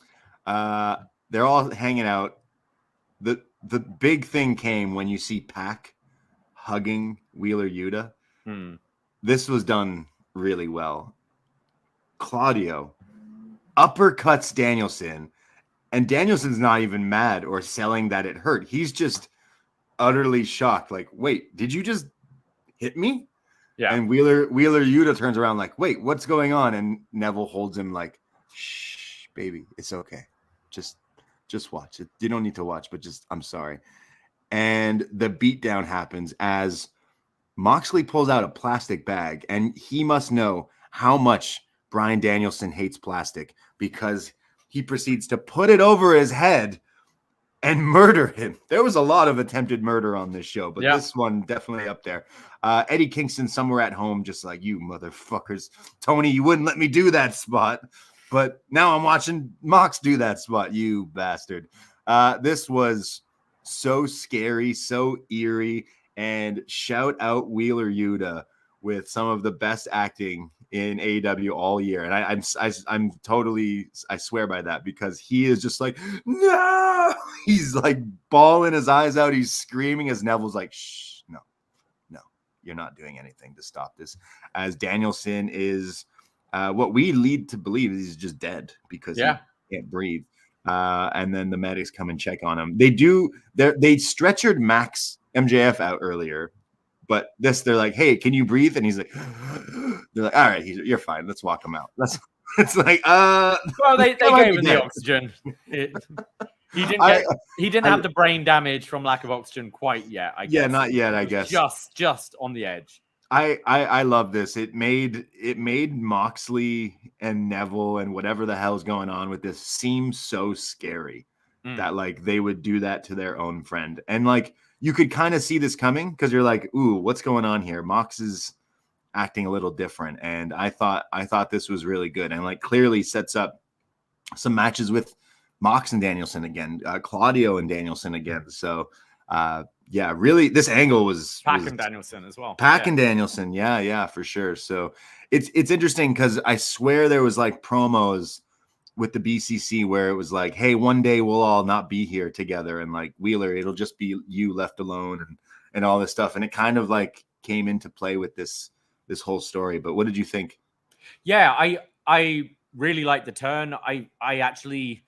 They're all hanging out. The big thing came when you see Pac hugging Wheeler Yuta. This was done really well. Claudio uppercuts Danielson, and Danielson's not even mad or selling that it hurt. He's just utterly shocked, like, wait, did you just hit me? Yeah. And Wheeler Yuta turns around like, wait, what's going on? And Neville holds him like, shh, baby, it's okay. Just watch it. You don't need to watch, but just, I'm sorry. And the beatdown happens as Moxley pulls out a plastic bag, and he must know how much Bryan Danielson hates plastic, because he proceeds to put it over his head and murder him. There was a lot of attempted murder on this show, but this one definitely up there. Eddie Kingston somewhere at home, just like, you motherfuckers. Tony, you wouldn't let me do that spot, but now I'm watching Mox do that spot, you bastard. This was so scary, so eerie, and shout out Wheeler Yuta with some of the best acting in AEW all year. And I'm totally, I swear by that, because he is just like, no, he's like bawling his eyes out. He's screaming as Neville's like, shh, no, you're not doing anything to stop this. As Danielson is what we lead to believe is he's just dead because he can't breathe. And then the medics come and check on him. They stretchered Max MJF out earlier. But they're like, hey, can you breathe? And he's like, they're like, all right, you're fine. Let's walk him out. It's like, well, they gave him the oxygen. He didn't have the brain damage from lack of oxygen quite yet, I guess. Yeah, not yet, I guess. Just on the edge. I love this. It made Moxley and Neville and whatever the hell's going on with this seem so scary that like they would do that to their own friend. And like, you could kind of see this coming because you're like, ooh, what's going on here? Mox is acting a little different. And I thought this was really good, and like clearly sets up some matches with Mox and Danielson again, Claudio and Danielson again. So yeah, really, this angle was Pac and Danielson as well. Pac and Danielson, yeah, for sure. So it's interesting because I swear there was like promos with the BCC where it was like, hey, one day we'll all not be here together, and like Wheeler, it'll just be you left alone, and all this stuff, and it kind of like came into play with this whole story. But what did you think? Yeah, I really like the turn. I actually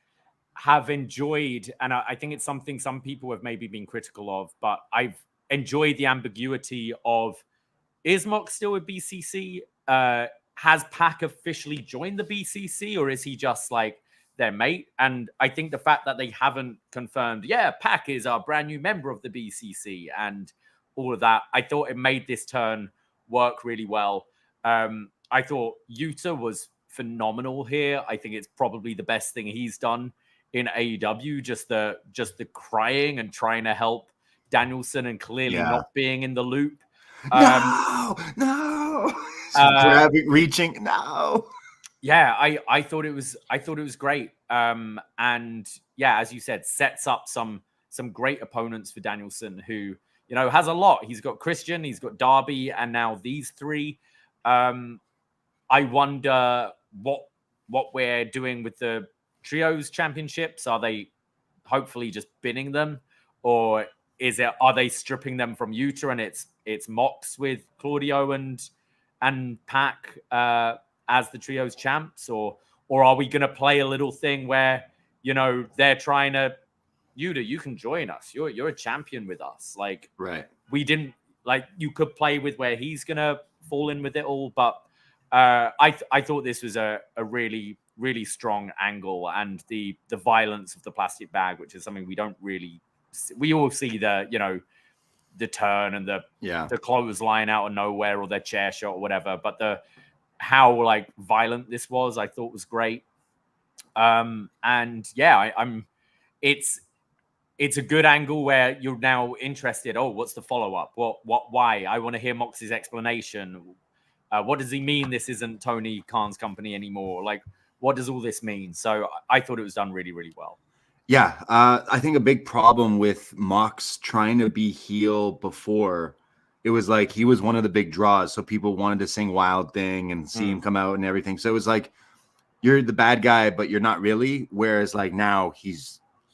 have enjoyed, and I think it's something some people have maybe been critical of, but I've enjoyed the ambiguity of, is Mox still with BCC? Has Pac officially joined the BCC, or is he just like their mate? And I think the fact that they haven't confirmed, yeah, Pac is our brand new member of the BCC and all of that, I thought it made this turn work really well. I thought Yuta was phenomenal here. I think it's probably the best thing he's done in AEW. Just the crying and trying to help Danielson and clearly not being in the loop. No. Grabbing, reaching, no. Yeah, I thought it was great. And yeah, as you said, sets up some great opponents for Danielson, who, you know, has a lot. He's got Christian, he's got Darby, and now these three. I wonder what we're doing with the trios championships. Are they hopefully just binning them, or are they stripping them from Yuta and it's Mox with Claudio and Pac as the trios champs, or are we going to play a little thing where, you know, they're trying to, Yuta, you can join us. You're a champion with us. Like, right. We didn't, like, you could play with where he's going to fall in with it all. But I thought this was a really, really strong angle, and the violence of the plastic bag, which is something we don't really see. We all see the, you know, the turn and the clothesline out of nowhere, or their chair shot or whatever. But how like violent this was, I thought was great. And yeah, it's a good angle where you're now interested. Oh, what's the follow up? Why? I want to hear Mox's explanation. What does he mean? This isn't Tony Khan's company anymore. Like, what does all this mean? So I thought it was done really, really well. Yeah, I think a big problem with Mox trying to be heel before, it was like he was one of the big draws, so people wanted to sing Wild Thing and see him come out and everything. So it was like, you're the bad guy, but you're not really. Whereas like now he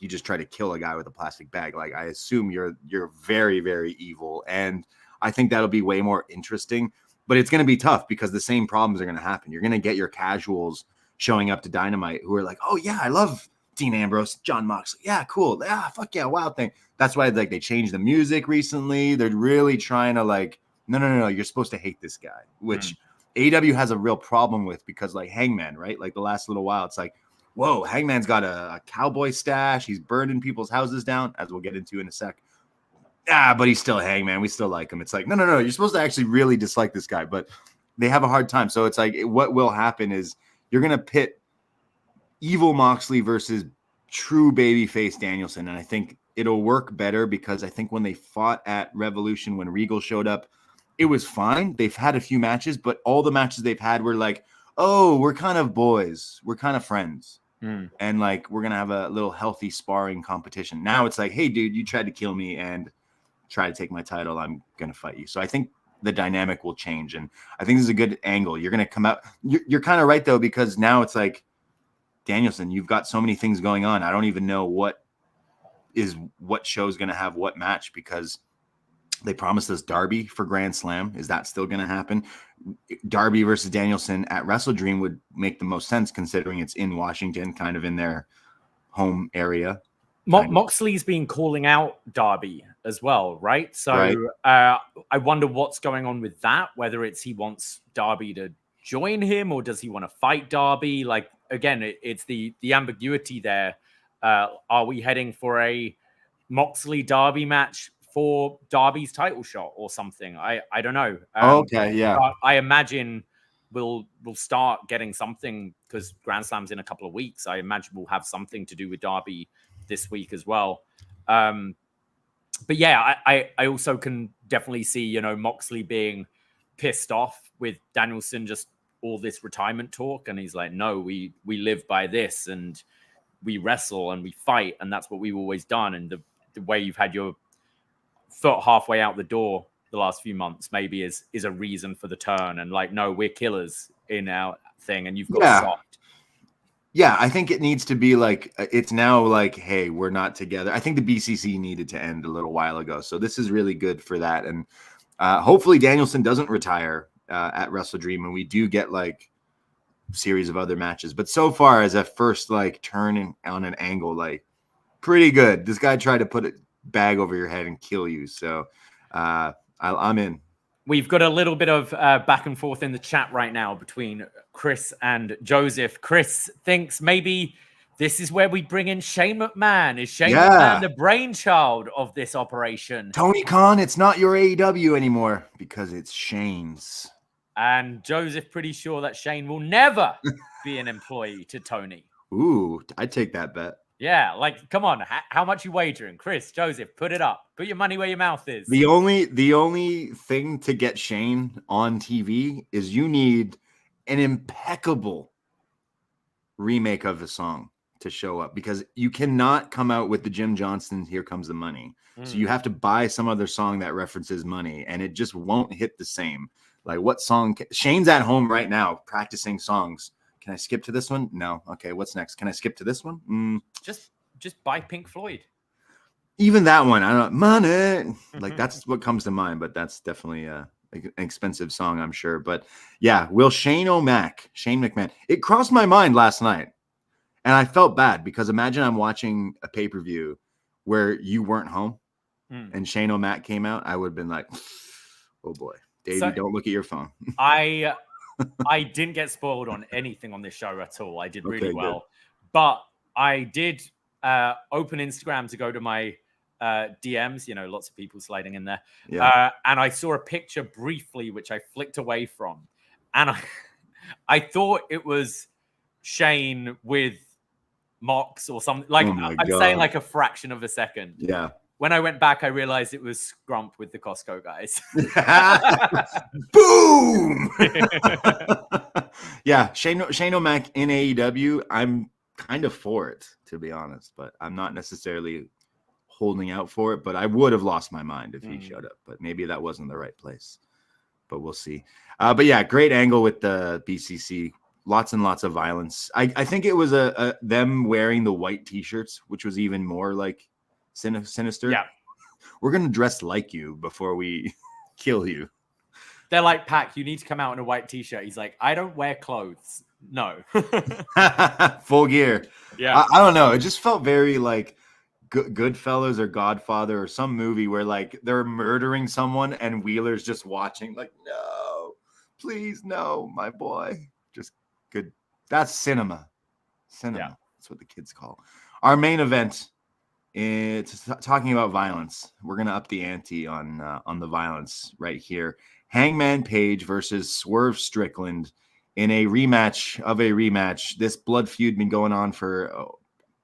just tried to kill a guy with a plastic bag. Like, I assume you're very, very evil, and I think that'll be way more interesting. But it's going to be tough because the same problems are going to happen. You're going to get your casuals showing up to Dynamite who are like, oh yeah, I love Dean Ambrose, John Moxley. Yeah, cool. Yeah, fuck yeah, Wild Thing. That's why like they changed the music recently. They're really trying to like, no, you're supposed to hate this guy, which AEW has a real problem with, because like Hangman, right? Like the last little while, it's like, whoa, Hangman's got a cowboy stash. He's burning people's houses down, as we'll get into in a sec. But he's still Hangman. We still like him. It's like, no. You're supposed to actually really dislike this guy, but they have a hard time. So it's like, what will happen is you're going to pit evil Moxley versus true babyface Danielson. And I think it'll work better, because I think when they fought at Revolution, when Regal showed up, it was fine. They've had a few matches, but all the matches they've had were like, oh, we're kind of boys. We're kind of friends. And like, we're going to have a little healthy sparring competition. Now it's like, hey, dude, you tried to kill me and try to take my title. I'm going to fight you. So I think the dynamic will change. And I think this is a good angle. You're going to come out. You're kind of right, though, because now it's like, Danielson, you've got so many things going on. I don't even know what show's going to have what match, because they promised us Darby for Grand Slam. Is that still going to happen? Darby versus Danielson at Wrestle Dream would make the most sense, considering it's in Washington, kind of in their home area. Moxley's been calling out Darby as well, right? So right. I wonder what's going on with that, whether it's he wants Darby to join him, or does he want to fight Darby? Like, again, it's the ambiguity there. Are we heading for a Moxley Darby match for Darby's title shot or something? I don't know. Okay, yeah. I imagine we'll start getting something, because Grand Slam's in a couple of weeks. I imagine we'll have something to do with Darby this week as well. But yeah, I also can definitely see, you know, Moxley being pissed off with Danielson, just all this retirement talk. And he's like, no, we live by this, and we wrestle and we fight. And that's what we've always done. And the way you've had your foot halfway out the door the last few months maybe is a reason for the turn. And like, no, we're killers in our thing, and you've got soft. Yeah, I think it needs to be like, it's now like, hey, we're not together. I think the BCC needed to end a little while ago. So this is really good for that. And hopefully Danielson doesn't retire at Wrestle Dream, and we do get like a series of other matches. But so far, as a first like turn on an angle, like pretty good. This guy tried to put a bag over your head and kill you. So I'm in. We've got a little bit of back and forth in the chat right now between Chris and Joseph. Chris thinks maybe this is where we bring in Shane McMahon. Is Shane McMahon the brainchild of this operation? Tony Khan, it's not your AEW anymore because it's Shane's. And Joseph pretty sure that Shane will never be an employee to Tony. Ooh, I'd take that bet. Yeah, like, come on. How much you wagering? Chris, Joseph, put it up. Put your money where your mouth is. The only thing to get Shane on TV is you need an impeccable remake of the song to show up, because you cannot come out with the Jim Johnston Here Comes the Money. So you have to buy some other song that references money, and it just won't hit the same. Like, what song? Shane's at home right now practicing songs. Can I skip to this one? No. Okay, what's next? Can I skip to this one? Just buy Pink Floyd. Even that one, I don't know. Money. Like, that's what comes to mind, but that's definitely an expensive song, I'm sure. But yeah, will Shane McMahon. It crossed my mind last night, and I felt bad, because imagine I'm watching a pay-per-view where you weren't home and Shane O'Mac came out. I would have been like, oh boy, Davey, don't look at your phone. I didn't get spoiled on anything on this show at all. I did really well. Good. But I did open Instagram to go to my DMs, lots of people sliding in there. Yeah. And I saw a picture briefly, which I flicked away from. And I thought it was Shane with Mox or something. Like, I'm saying like a fraction of a second. Yeah. When I went back, I realized it was Scrump with the Costco guys. Boom! Yeah, Shane O'Mac in AEW, I'm kind of for it, to be honest, but I'm not necessarily holding out for it. But I would have lost my mind if he showed up, but maybe that wasn't the right place. But we'll see. But yeah, great angle with the BCC. Lots and lots of violence. I think it was them wearing the white T-shirts, which was even more like sinister. Yeah, we're gonna dress like you before we kill you. They're like, Pac, you need to come out in a white T-shirt. He's like, I don't wear clothes. No. Full gear. Yeah. I don't know. It just felt very like Goodfellas or Godfather or some movie where like they're murdering someone and Wheeler's just watching like, no, please, no, my boy. Just good. That's cinema. Yeah. That's what the kids call our main event. It's talking about violence. We're gonna up the ante on the violence right here. Hangman Page versus Swerve Strickland in a rematch of a rematch. This blood feud been going on for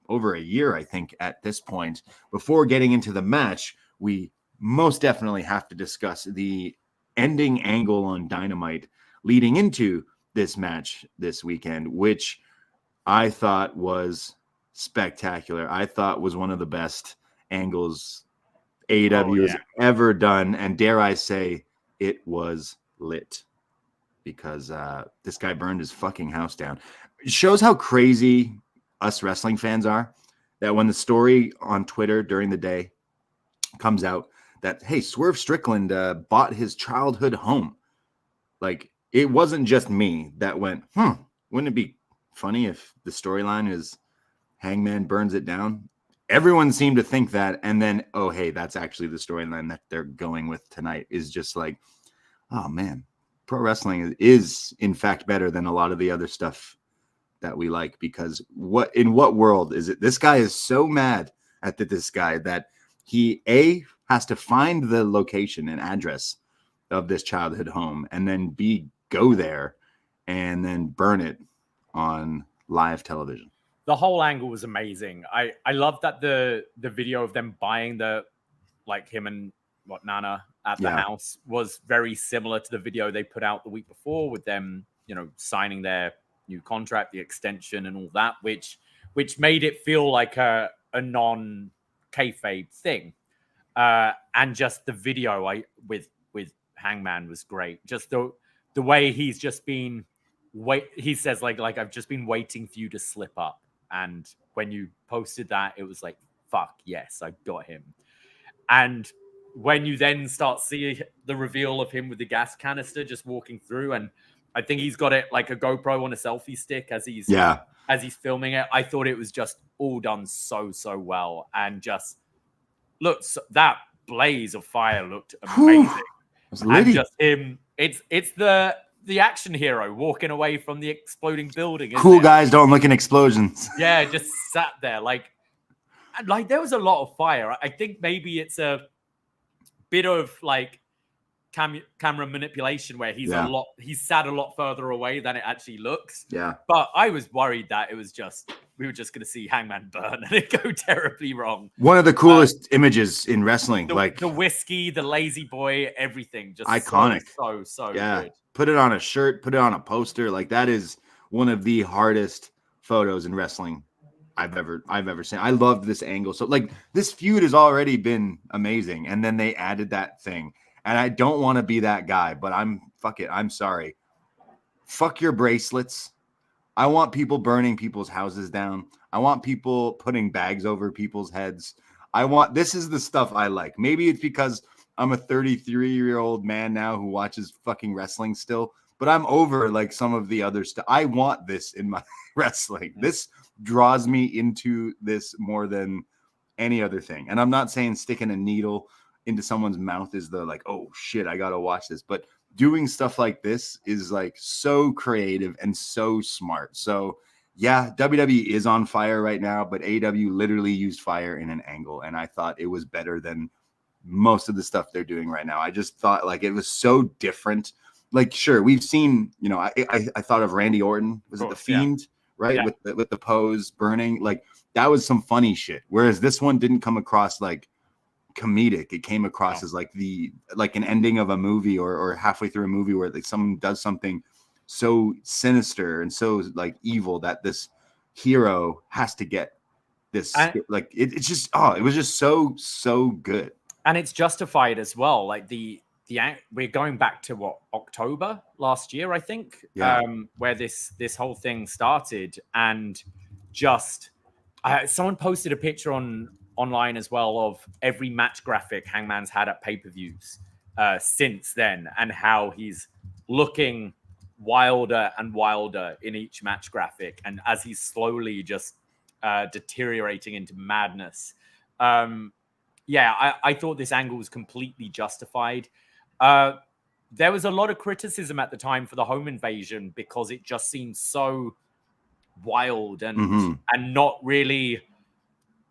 over a year, I think, at this point. Before getting into the match, we most definitely have to discuss the ending angle on Dynamite leading into this match this weekend, which I thought was spectacular. I thought was one of the best angles AEW has ever done, and dare I say, it was lit, because this guy burned his fucking house down. It shows how crazy us wrestling fans are, that when the story on Twitter during the day comes out that, hey, Swerve Strickland bought his childhood home, like, it wasn't just me that went, wouldn't it be funny if the storyline is Hangman burns it down? Everyone seemed to think that, and then, oh, hey, that's actually the storyline that they're going with tonight. Is just like, oh man, pro wrestling is in fact better than a lot of the other stuff that we like, because in what world is it? This guy is so mad at this guy that he has to find the location and address of this childhood home, and then go there and then burn it on live television. The whole angle was amazing. I love that the video of them buying him and Nana at the house was very similar to the video they put out the week before with them, signing their new contract, the extension and all that, which made it feel like a non-kayfabe thing. And just the video with Hangman was great. Just the way he's just been he says like I've just been waiting for you to slip up. And when you posted that, it was like, fuck yes, I got him. And when you then start seeing the reveal of him with the gas canister just walking through, and I think he's got it like a GoPro on a selfie stick as he's filming it. I thought it was just all done so well, and just looks, that blaze of fire looked amazing. And just him, it's the action hero walking away from the exploding building. Cool guys don't look in explosions. Yeah, just sat there like there was a lot of fire. I think maybe it's a bit of like camera manipulation where he's sat a lot further away than it actually looks. Yeah. But I was worried that we were just going to see Hangman burn and it go terribly wrong. One of the coolest images in wrestling, like the whiskey, the lazy boy, everything, just iconic. So yeah. good. Put it on a shirt, put it on a poster. Like that is one of the hardest photos in wrestling I've ever seen. I loved this angle. So like this feud has already been amazing, and then they added that thing. And I don't want to be that guy, but I'm sorry. Fuck your bracelets. I want people burning people's houses down. I want people putting bags over people's heads. This is the stuff I like. Maybe it's because I'm a 33-year-old man now who watches fucking wrestling still, but I'm over like some of the other stuff. I want this in my wrestling. This draws me into this more than any other thing. And I'm not saying sticking a needle into someone's mouth is the like, oh shit, I gotta watch this. But doing stuff like this is like so creative and so smart. So yeah, WWE is on fire right now, but AEW literally used fire in an angle, and I thought it was better than most of the stuff they're doing right now. I just thought like it was so different. Like, sure, we've seen, I thought of Randy Orton, was it The Fiend, right? Yeah. With the pose burning, like that was some funny shit. Whereas this one didn't come across like comedic. It came across as like an ending of a movie or halfway through a movie where like someone does something so sinister and so like evil that this hero has to get this it's just it was just so good, and it's justified as well. Like we're going back to October last year, I think, where this whole thing started, and just someone posted a picture online as well of every match graphic Hangman's had at pay-per-views since then, and how he's looking wilder and wilder in each match graphic, and as he's slowly just deteriorating into madness. I thought this angle was completely justified. There was a lot of criticism at the time for the home invasion because it just seemed so wild and not really,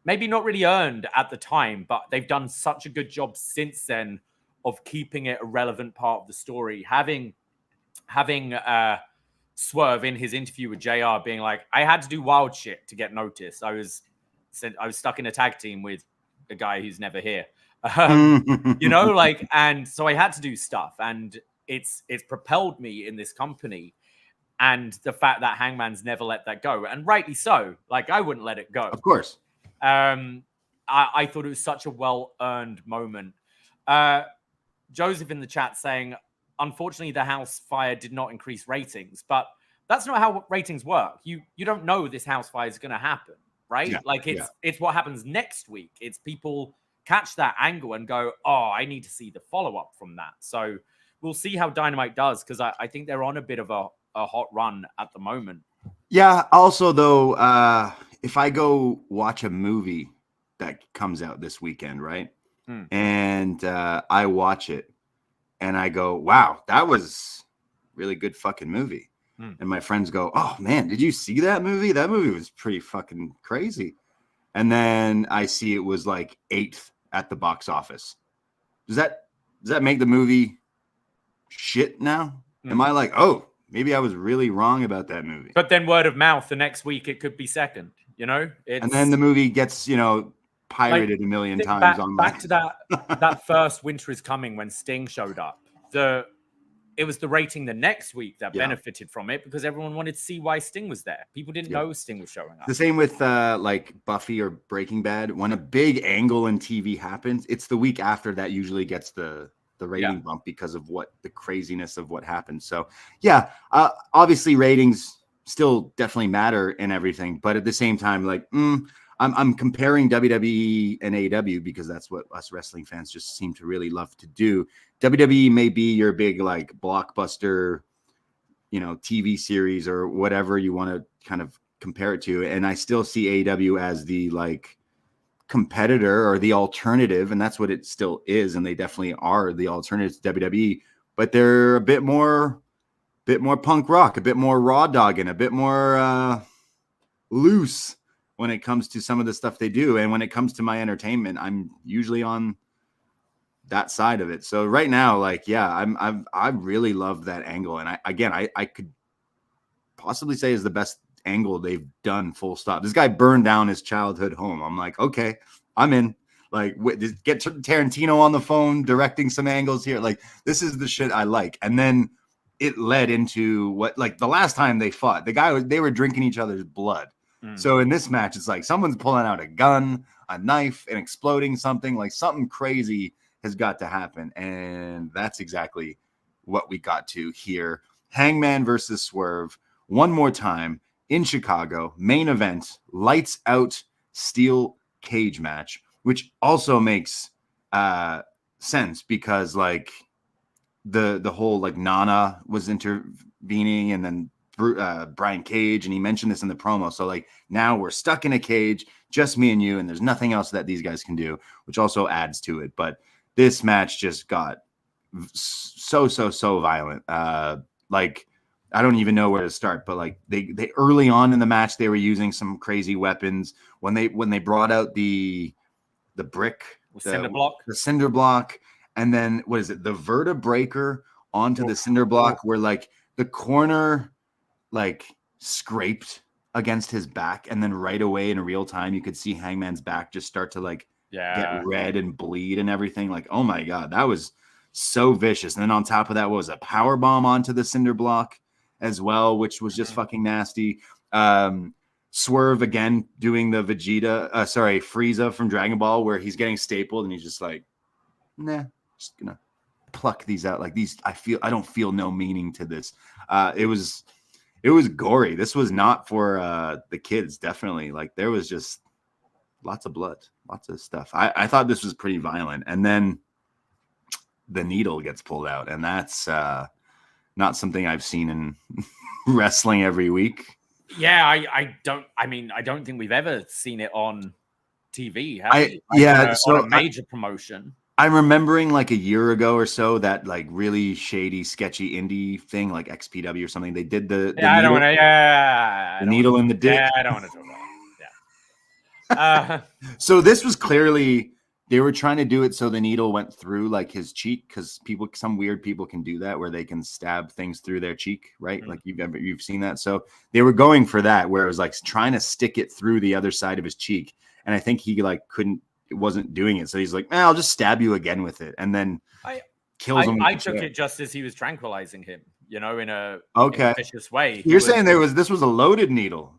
maybe not really earned at the time, but they've done such a good job since then of keeping it a relevant part of the story. Having Swerve in his interview with JR being like, I had to do wild shit to get noticed. I was stuck in a tag team with a guy who's never here. And so I had to do stuff, and it's propelled me in this company. And the fact that Hangman's never let that go, and rightly so. Like, I wouldn't let it go. Of course. I thought it was such a well-earned moment. Joseph in the chat saying, unfortunately, the house fire did not increase ratings, but that's not how ratings work. You don't know this house fire is going to happen, right? Yeah, it's what happens next week. It's people catch that angle and go, oh, I need to see the follow-up from that. So we'll see how Dynamite does, because I think they're on a bit of a hot run at the moment. Yeah. Also, though, if I go watch a movie that comes out this weekend, right? And I watch it and I go, wow, that was really good fucking movie. And my friends go, oh man, did you see that movie? That movie was pretty fucking crazy. And then I see it was like 8th at the box office. Does that make the movie shit now? Am I like, oh, maybe I was really wrong about that movie? But then word of mouth, the next week it could be second, and then the movie gets, pirated a million times back, on back to that first Winter is Coming when Sting showed up. It was the rating the next week that benefited from it because everyone wanted to see why Sting was there. People didn't know Sting was showing up. The same with like Buffy or Breaking Bad. When a big angle in TV happens, it's the week after that usually gets the rating bump because of what the craziness of what happened. So yeah, obviously ratings still definitely matter and everything, but at the same time, like I'm comparing WWE and AEW because that's what us wrestling fans just seem to really love to do. WWE may be your big like blockbuster, TV series or whatever you want to kind of compare it to, and I still see AEW as the like competitor or the alternative, and that's what it still is, and they definitely are the alternative to WWE, but they're a bit more punk rock, a bit more raw dogging, a bit more loose when it comes to some of the stuff they do. And when it comes to my entertainment, I'm usually on that side of it. So right now, like, yeah, I really love that angle. And I could possibly say is the best angle they've done, full stop. This guy burned down his childhood home. I'm like, okay, I'm in. Like, get Tarantino on the phone, directing some angles here. Like, this is the shit I like. And then it led into what, like, the last time they fought, they were drinking each other's blood. So in this match, it's like someone's pulling out a gun, a knife, and exploding something. Like, something crazy has got to happen. And that's exactly what we got to here. Hangman versus Swerve one more time in Chicago, main event, lights out steel cage match, which also makes sense because like the whole like Nana was intervening, and then Brian Cage, and he mentioned this in the promo. So like now we're stuck in a cage, just me and you, and there's nothing else that these guys can do, which also adds to it. But this match just got so violent. Like, I don't even know where to start, but like they early on in the match, they were using some crazy weapons. When they brought out the brick, the cinder block, and then what is it? The vertebreaker onto the cinder block, where like the corner like scraped against his back, and then right away in real time you could see Hangman's back just start to like get red and bleed and everything. Like, oh my god, that was so vicious. And then on top of that, what was a power bomb onto the cinder block as well, which was just fucking nasty. Swerve again doing the Frieza from Dragon Ball, where he's getting stapled and he's just like, nah, just gonna pluck these out. Like, these, I don't feel no meaning to this. It was gory. This was not for the kids, definitely. Like, there was just lots of blood, lots of stuff. I thought this was pretty violent. And then the needle gets pulled out, and that's not something I've seen in wrestling every week. Yeah, I don't think we've ever seen it on TV. On a major promotion. I'm remembering like a year ago or so that like really shady, sketchy indie thing, like XPW or something. They did the needle in the dick. Yeah, I don't want to talk about it. Yeah. So this was clearly, they were trying to do it so the needle went through like his cheek, because some weird people can do that where they can stab things through their cheek, right? Like you've seen that. So they were going for that, where it was like trying to stick it through the other side of his cheek, and I think he like wasn't doing it, so he's like, I'll just stab you again with it, and then kills him. I took it just as he was tranquilizing him, in a vicious way. You're saying this was a loaded needle?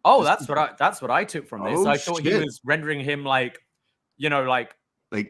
Oh, that's what I took from this. I thought he was rendering him like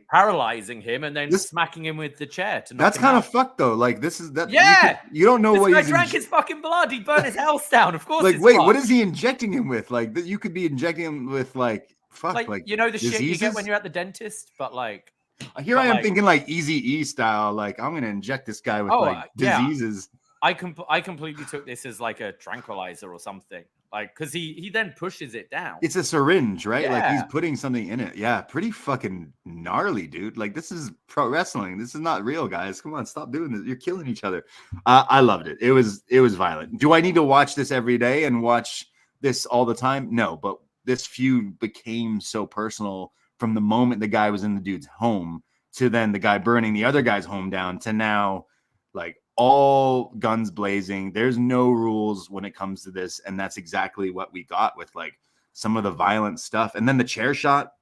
paralyzing him and then smacking him with the chair. That's kind of fucked though. Like, this is that. Yeah, you don't know what he drank his fucking blood. He burned his house down. Of course. Like, wait, what is he injecting him with? Like, that you could be injecting him with like. Fuck, like the diseases? Shit you get when you're at the dentist, but like here I am thinking like Eazy-E style, like I'm gonna inject this guy with diseases. I completely took this as like a tranquilizer or something, like because he then pushes it down. It's a syringe, right? Yeah. Like he's putting something in it. Yeah, pretty fucking gnarly, dude. Like, this is pro wrestling. This is not real, guys. Come on, stop doing this. You're killing each other. I loved it. It was violent. Do I need to watch this every day and watch this all the time? No, but this feud became so personal from the moment the guy was in the dude's home to then the guy burning the other guy's home down to now, like, all guns blazing. There's no rules when it comes to this. And that's exactly what we got with like some of the violent stuff. And then the chair shot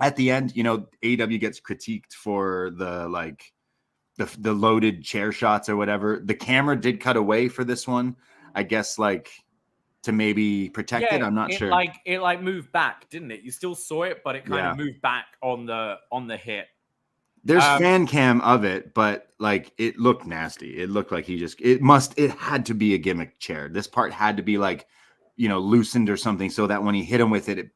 at the end, you know, AEW gets critiqued for the like the loaded chair shots or whatever. The camera did cut away for this one, I guess, like to maybe protect it. I'm not sure. It like moved back, didn't it? You still saw it, but it kind of moved back on the hit. There's fan cam of it, but like it looked nasty. It looked like it had to be a gimmick chair. This part had to be like, you know, loosened or something so that when he hit him with it,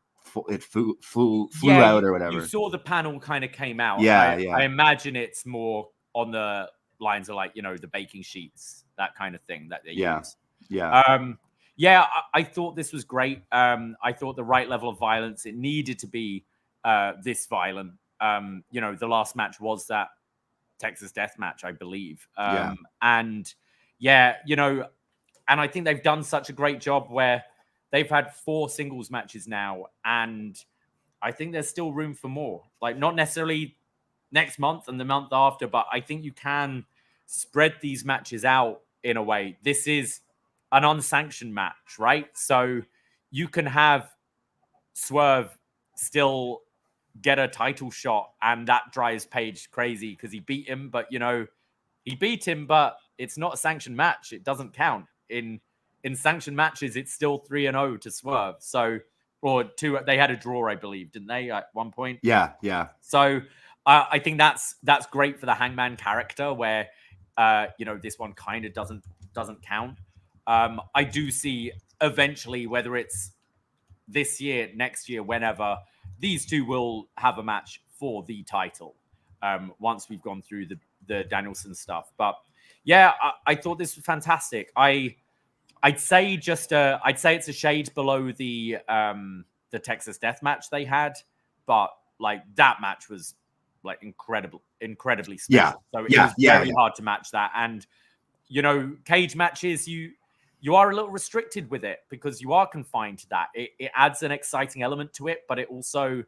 it flew out or whatever. You saw the panel kind of came out. Yeah, I imagine it's more on the lines of like, you know, the baking sheets, that kind of thing that they use. Yeah. I thought this was great. I thought the right level of violence. It needed to be this violent. You know, the last match was that Texas Death Match, I believe. And yeah, you know, and I think they've done such a great job where they've had 4 singles matches now, and I think there's still room for more. Like, not necessarily next month and the month after, but I think you can spread these matches out in a way. This is an unsanctioned match, right? So you can have Swerve still get a title shot, and that drives Page crazy because he beat him, but, you know, he beat him, but it's not a sanctioned match. It doesn't count. In sanctioned matches, it's still 3-0 to Swerve. So, or 2, they had a draw, I believe, didn't they, at one point? Yeah. So I think that's great for the Hangman character, where you know, this one kind of doesn't count. I do see eventually, whether it's this year, next year, whenever, these two will have a match for the title once we've gone through the Danielson stuff. But yeah, I thought this was fantastic. I'd say it's a shade below the Texas Death Match they had, but like that match was like incredibly special. Yeah. So it was very hard to match that. And, you know, cage matches, you are a little restricted with it because you are confined to that. It adds an exciting element to it, but it also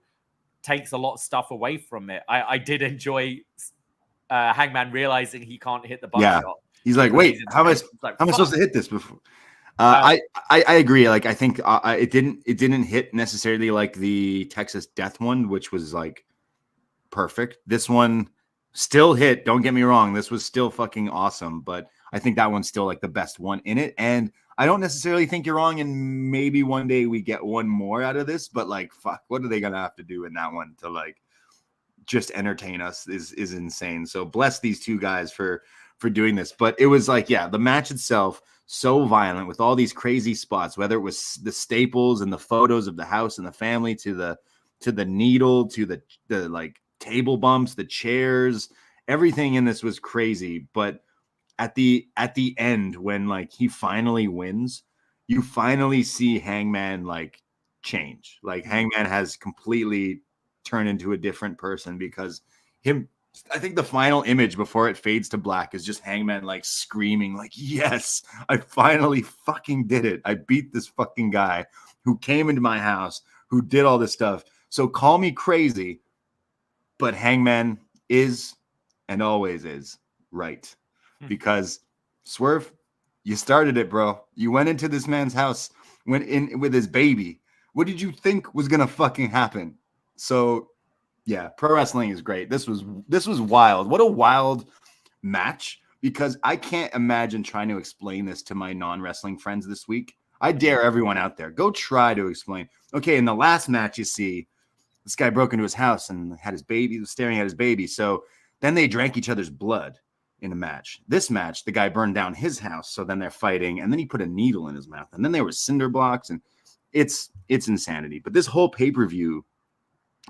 takes a lot of stuff away from it. I did enjoy Hangman realizing he can't hit the buckshot. He's like, wait, how am I supposed to hit this before? I agree. Like, I think it didn't hit necessarily like the Texas Death one, which was like perfect. This one still hit. Don't get me wrong. This was still fucking awesome, but I think that one's still like the best one in it. And I don't necessarily think you're wrong. And maybe one day we get one more out of this, but like, fuck, what are they going to have to do in that one to like just entertain us is insane. So bless these two guys for doing this. But it was like, yeah, the match itself, so violent with all these crazy spots, whether it was the staples and the photos of the house and the family to the needle, to the like table bumps, the chairs, everything in this was crazy. But at the end, when like he finally wins, you finally see Hangman like change. Like Hangman has completely turned into a different person because I think the final image before it fades to black is just Hangman like screaming like, yes, I finally fucking did it. I beat this fucking guy who came into my house, who did all this stuff. So call me crazy, but Hangman is and always is right. Because Swerve, you started it, bro. You went into this man's house, went in with his baby. What did you think was gonna fucking happen? So yeah, pro wrestling is great. This was wild. What a wild match, because I can't imagine trying to explain this to my non-wrestling friends this week. I dare everyone out there, go try to explain. Okay, in the last match, you see this guy broke into his house and had his baby, was staring at his baby. So then they drank each other's blood in a match. This match, the guy burned down his house. So then they're fighting, and then he put a needle in his mouth, and then there were cinder blocks, and it's insanity. But this whole pay-per-view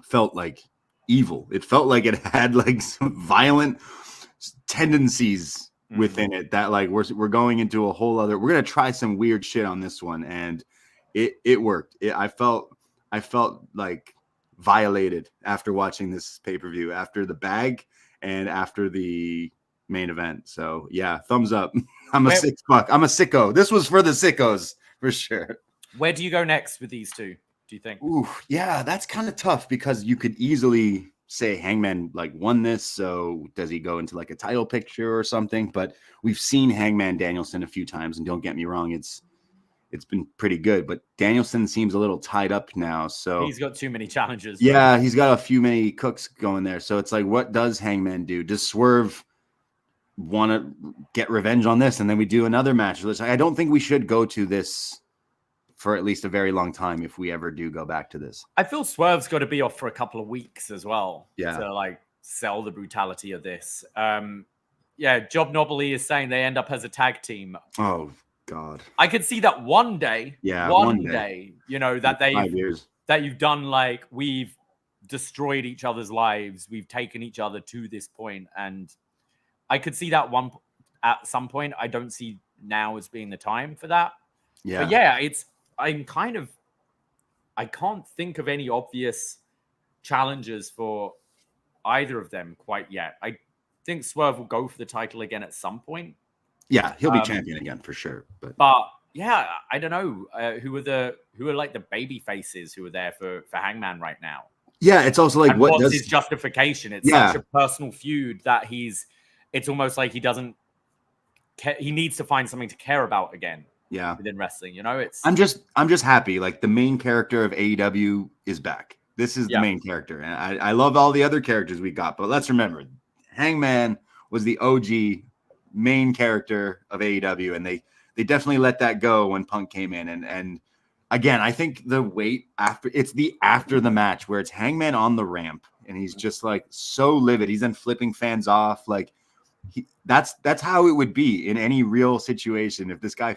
felt like evil. It felt like it had like some violent tendencies within it that like we're going into a whole other, we're going to try some weird shit on this one, and it worked. I felt like violated after watching this pay-per-view, after the bag and after the main event. So yeah, thumbs up. I'm a sicko. This was for the sickos for sure. Where do you go next with these two, do you think? Ooh, yeah, that's kind of tough because you could easily say Hangman like won this. So does he go into like a title picture or something? But we've seen Hangman Danielson a few times, and don't get me wrong, it's it's been pretty good. But Danielson seems a little tied up now. So he's got too many challenges. Yeah, he's got a few many cooks going there. So it's like, what does Hangman do? Does Swerve want to get revenge on this? And then we do another match. I don't think we should go to this for at least a very long time if we ever do go back to this. I feel Swerve's got to be off for a couple of weeks as well. Yeah. To like sell the brutality of this. Job Nobly is saying they end up as a tag team. Oh God. I could see that one day. Yeah. One day, you know, that like 5 years. That you've done, like, we've destroyed each other's lives. We've taken each other to this point. And I could see that at some point. I don't see now as being the time for that. Yeah. But yeah, I can't think of any obvious challenges for either of them quite yet. I think Swerve will go for the title again at some point. Yeah, he'll be champion again for sure. But yeah, I don't know who are like the baby faces who are there for Hangman right now. Yeah, it's also like, what's his justification? It's such a personal feud that it's almost like he doesn't care. He needs to find something to care about again. Yeah, within wrestling, you know, I'm just happy. Like, the main character of AEW is back. This is the main character, and I love all the other characters we got. But let's remember, Hangman was the OG main character of AEW, and they definitely let that go when Punk came in. And again, I think the wait after the match where it's Hangman on the ramp and he's just like so livid. He's then flipping fans off. Like, that's how it would be in any real situation. If this guy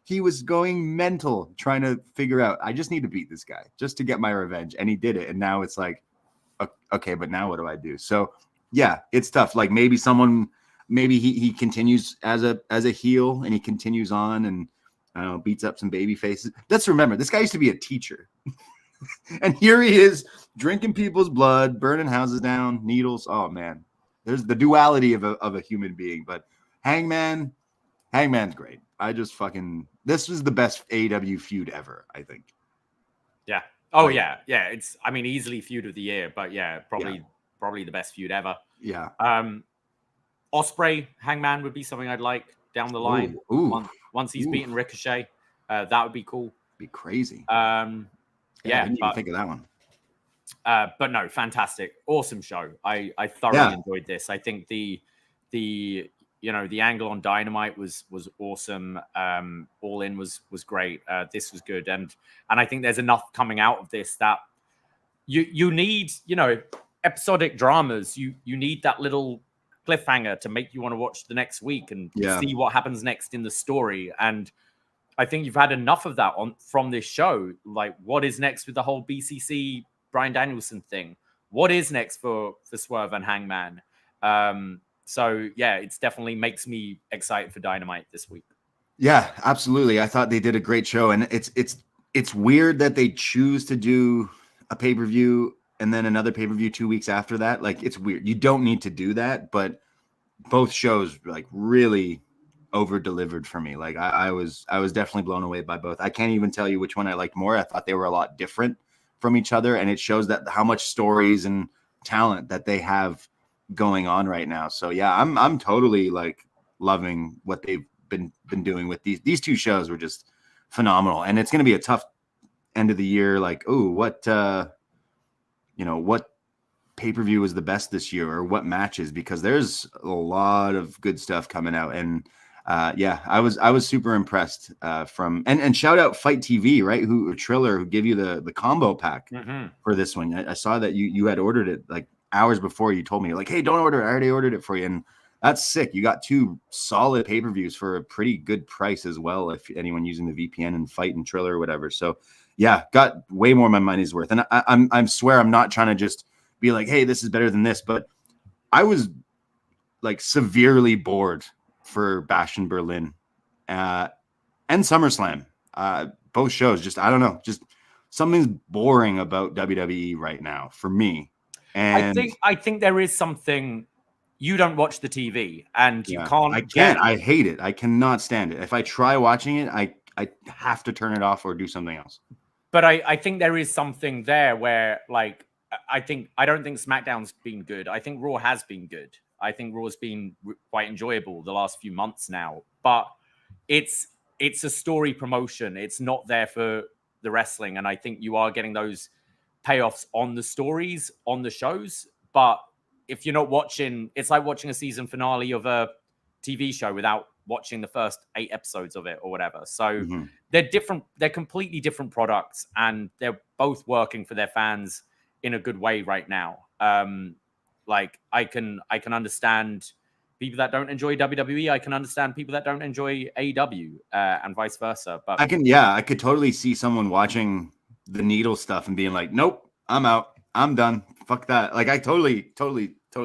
he was going mental trying to figure out, I just need to beat this guy just to get my revenge. And he did it. And now it's like, okay, but now what do I do? So yeah, it's tough. Like, maybe he continues as a heel and he continues on and beats up some baby faces. Let's remember, this guy used to be a teacher. And here he is drinking people's blood, burning houses down, needles. Oh man, there's the duality of a human being. But Hangman's great. This was the best AEW feud ever, I think. Yeah. Oh yeah. It's, easily feud of the year, but yeah, probably the best feud ever. Yeah. Ospreay Hangman would be something I'd like down the line. Once he's beaten Ricochet, that would be cool. Be crazy. I didn't even think of that one. But no, fantastic, awesome show. I thoroughly enjoyed this. I think the angle on Dynamite was awesome. All In was great. This was good, and I think there's enough coming out of this that you need, episodic dramas. You need that little cliffhanger to make you want to watch the next week and see what happens next in the story. And I think you've had enough of that from this show. Like, what is next with the whole BCC Bryan Danielson thing? What is next for Swerve and Hangman? So yeah, it's definitely makes me excited for Dynamite this week. Yeah, absolutely. I thought they did a great show, and it's weird that they choose to do a pay-per-view and then another pay-per-view 2 weeks after that. Like, it's weird. You don't need to do that, but both shows like really over-delivered for me. Like, I was definitely blown away by both. I can't even tell you which one I liked more. I thought they were a lot different from each other, and it shows that how much stories and talent that they have going on right now. So yeah, I'm totally like loving what they've been doing with these two shows. Were just phenomenal, and it's going to be a tough end of the year. Like, what pay-per-view was the best this year, or what matches, because there's a lot of good stuff coming out. And I was super impressed from and shout out Fight TV, right? Triller, who give you the combo pack for this one. I saw that you had ordered it like hours before you told me. You're like, hey, don't order it. I already ordered it for you. And that's sick. You got two solid pay-per-views for a pretty good price as well, if anyone using the VPN and Fight and Triller or whatever. So yeah, got way more my money's worth. And I swear I'm not trying to just be like, hey, this is better than this, but I was like severely bored for Bash in Berlin and SummerSlam. Both shows, just, I don't know, just something's boring about WWE right now for me. And I think there is something. You don't watch the TV, and you can't. I can't. I hate it. I cannot stand it. If I try watching it, I have to turn it off or do something else. But I think there is something there where, like, I don't think SmackDown's been good. I think Raw has been good. I think Raw's been quite enjoyable the last few months now. But it's it's a story promotion. It's not there for the wrestling. And I think you are getting those payoffs on the stories, on the shows. But if you're not watching, it's like watching a season finale of a TV show without watching the first 8 episodes of it or whatever. So they're different. They're completely different products, and they're both working for their fans in a good way right now. Like I can understand people that don't enjoy WWE. I can understand people that don't enjoy AEW, and vice versa. But I could totally see someone watching the needle stuff and being like, nope, I'm out. I'm done. Fuck that. Like I totally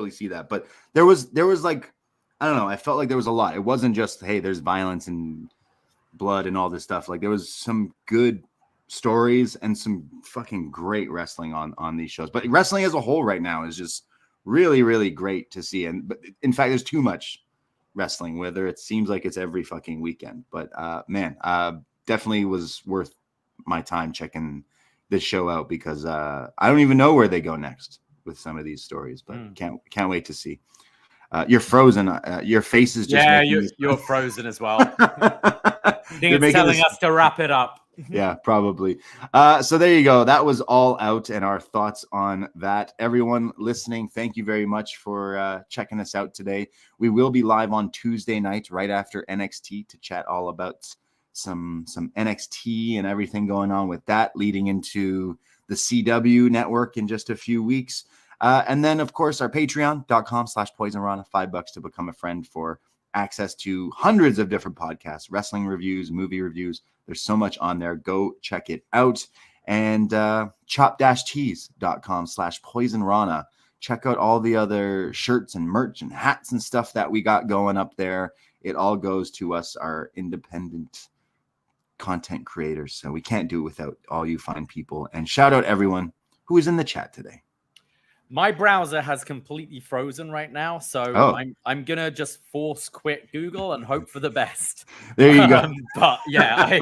see that. But there was like, I don't know. I felt like there was a lot. It wasn't just, hey, there's violence and blood and all this stuff. Like there was some good stories and some fucking great wrestling on these shows. But wrestling as a whole right now is just really, really great to see. And but in fact, there's too much wrestling, whether it seems like it's every fucking weekend. But man, definitely was worth my time checking this show out because I don't even know where they go next with some of these stories, but can't wait to see. You're frozen. Your face is just you're frozen as well. I think it's telling us to wrap it up. Yeah, probably. So there you go. That was All Out and our thoughts on that. Everyone listening, thank you very much for checking us out today. We will be live on Tuesday night right after NXT to chat all about some NXT and everything going on with that, leading into the CW network in just a few weeks. And then, of course, our patreon.com/Poisonrana, $5 to become a friend for access to hundreds of different podcasts, wrestling reviews, movie reviews. There's so much on there. Go check it out. And chop-tees.com/Poisonrana. Check out all the other shirts and merch and hats and stuff that we got going up there. It all goes to us, our independent content creators. So we can't do it without all you fine people. And shout out everyone who is in the chat today. My browser has completely frozen right now, so I'm gonna just force quit Google and hope for the best. There you go. But yeah,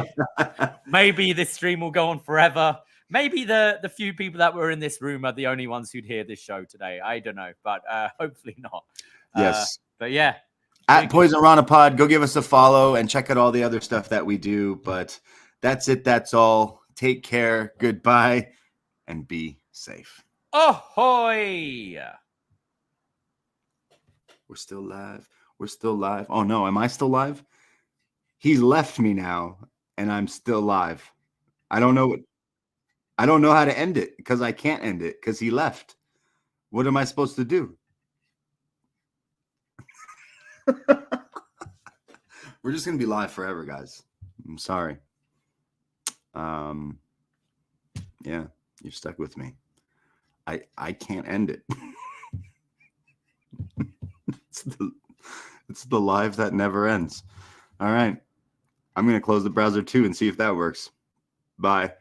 maybe this stream will go on forever. Maybe the few people that were in this room are the only ones who'd hear this show today. I don't know, but hopefully not. Yes. But yeah. At Poisonrana Pod, go give us a follow and check out all the other stuff that we do. But that's it. That's all. Take care. Goodbye. And be safe. Ahoy! We're still live. We're still live. Oh no, am I still live? He's left me now, and I'm still live. I don't know how to end it because I can't end it because he left. What am I supposed to do? We're just gonna be live forever, guys. I'm sorry. Yeah, you're stuck with me. I can't end it. It's the live that never ends. All right. I'm going to close the browser too and see if that works. Bye.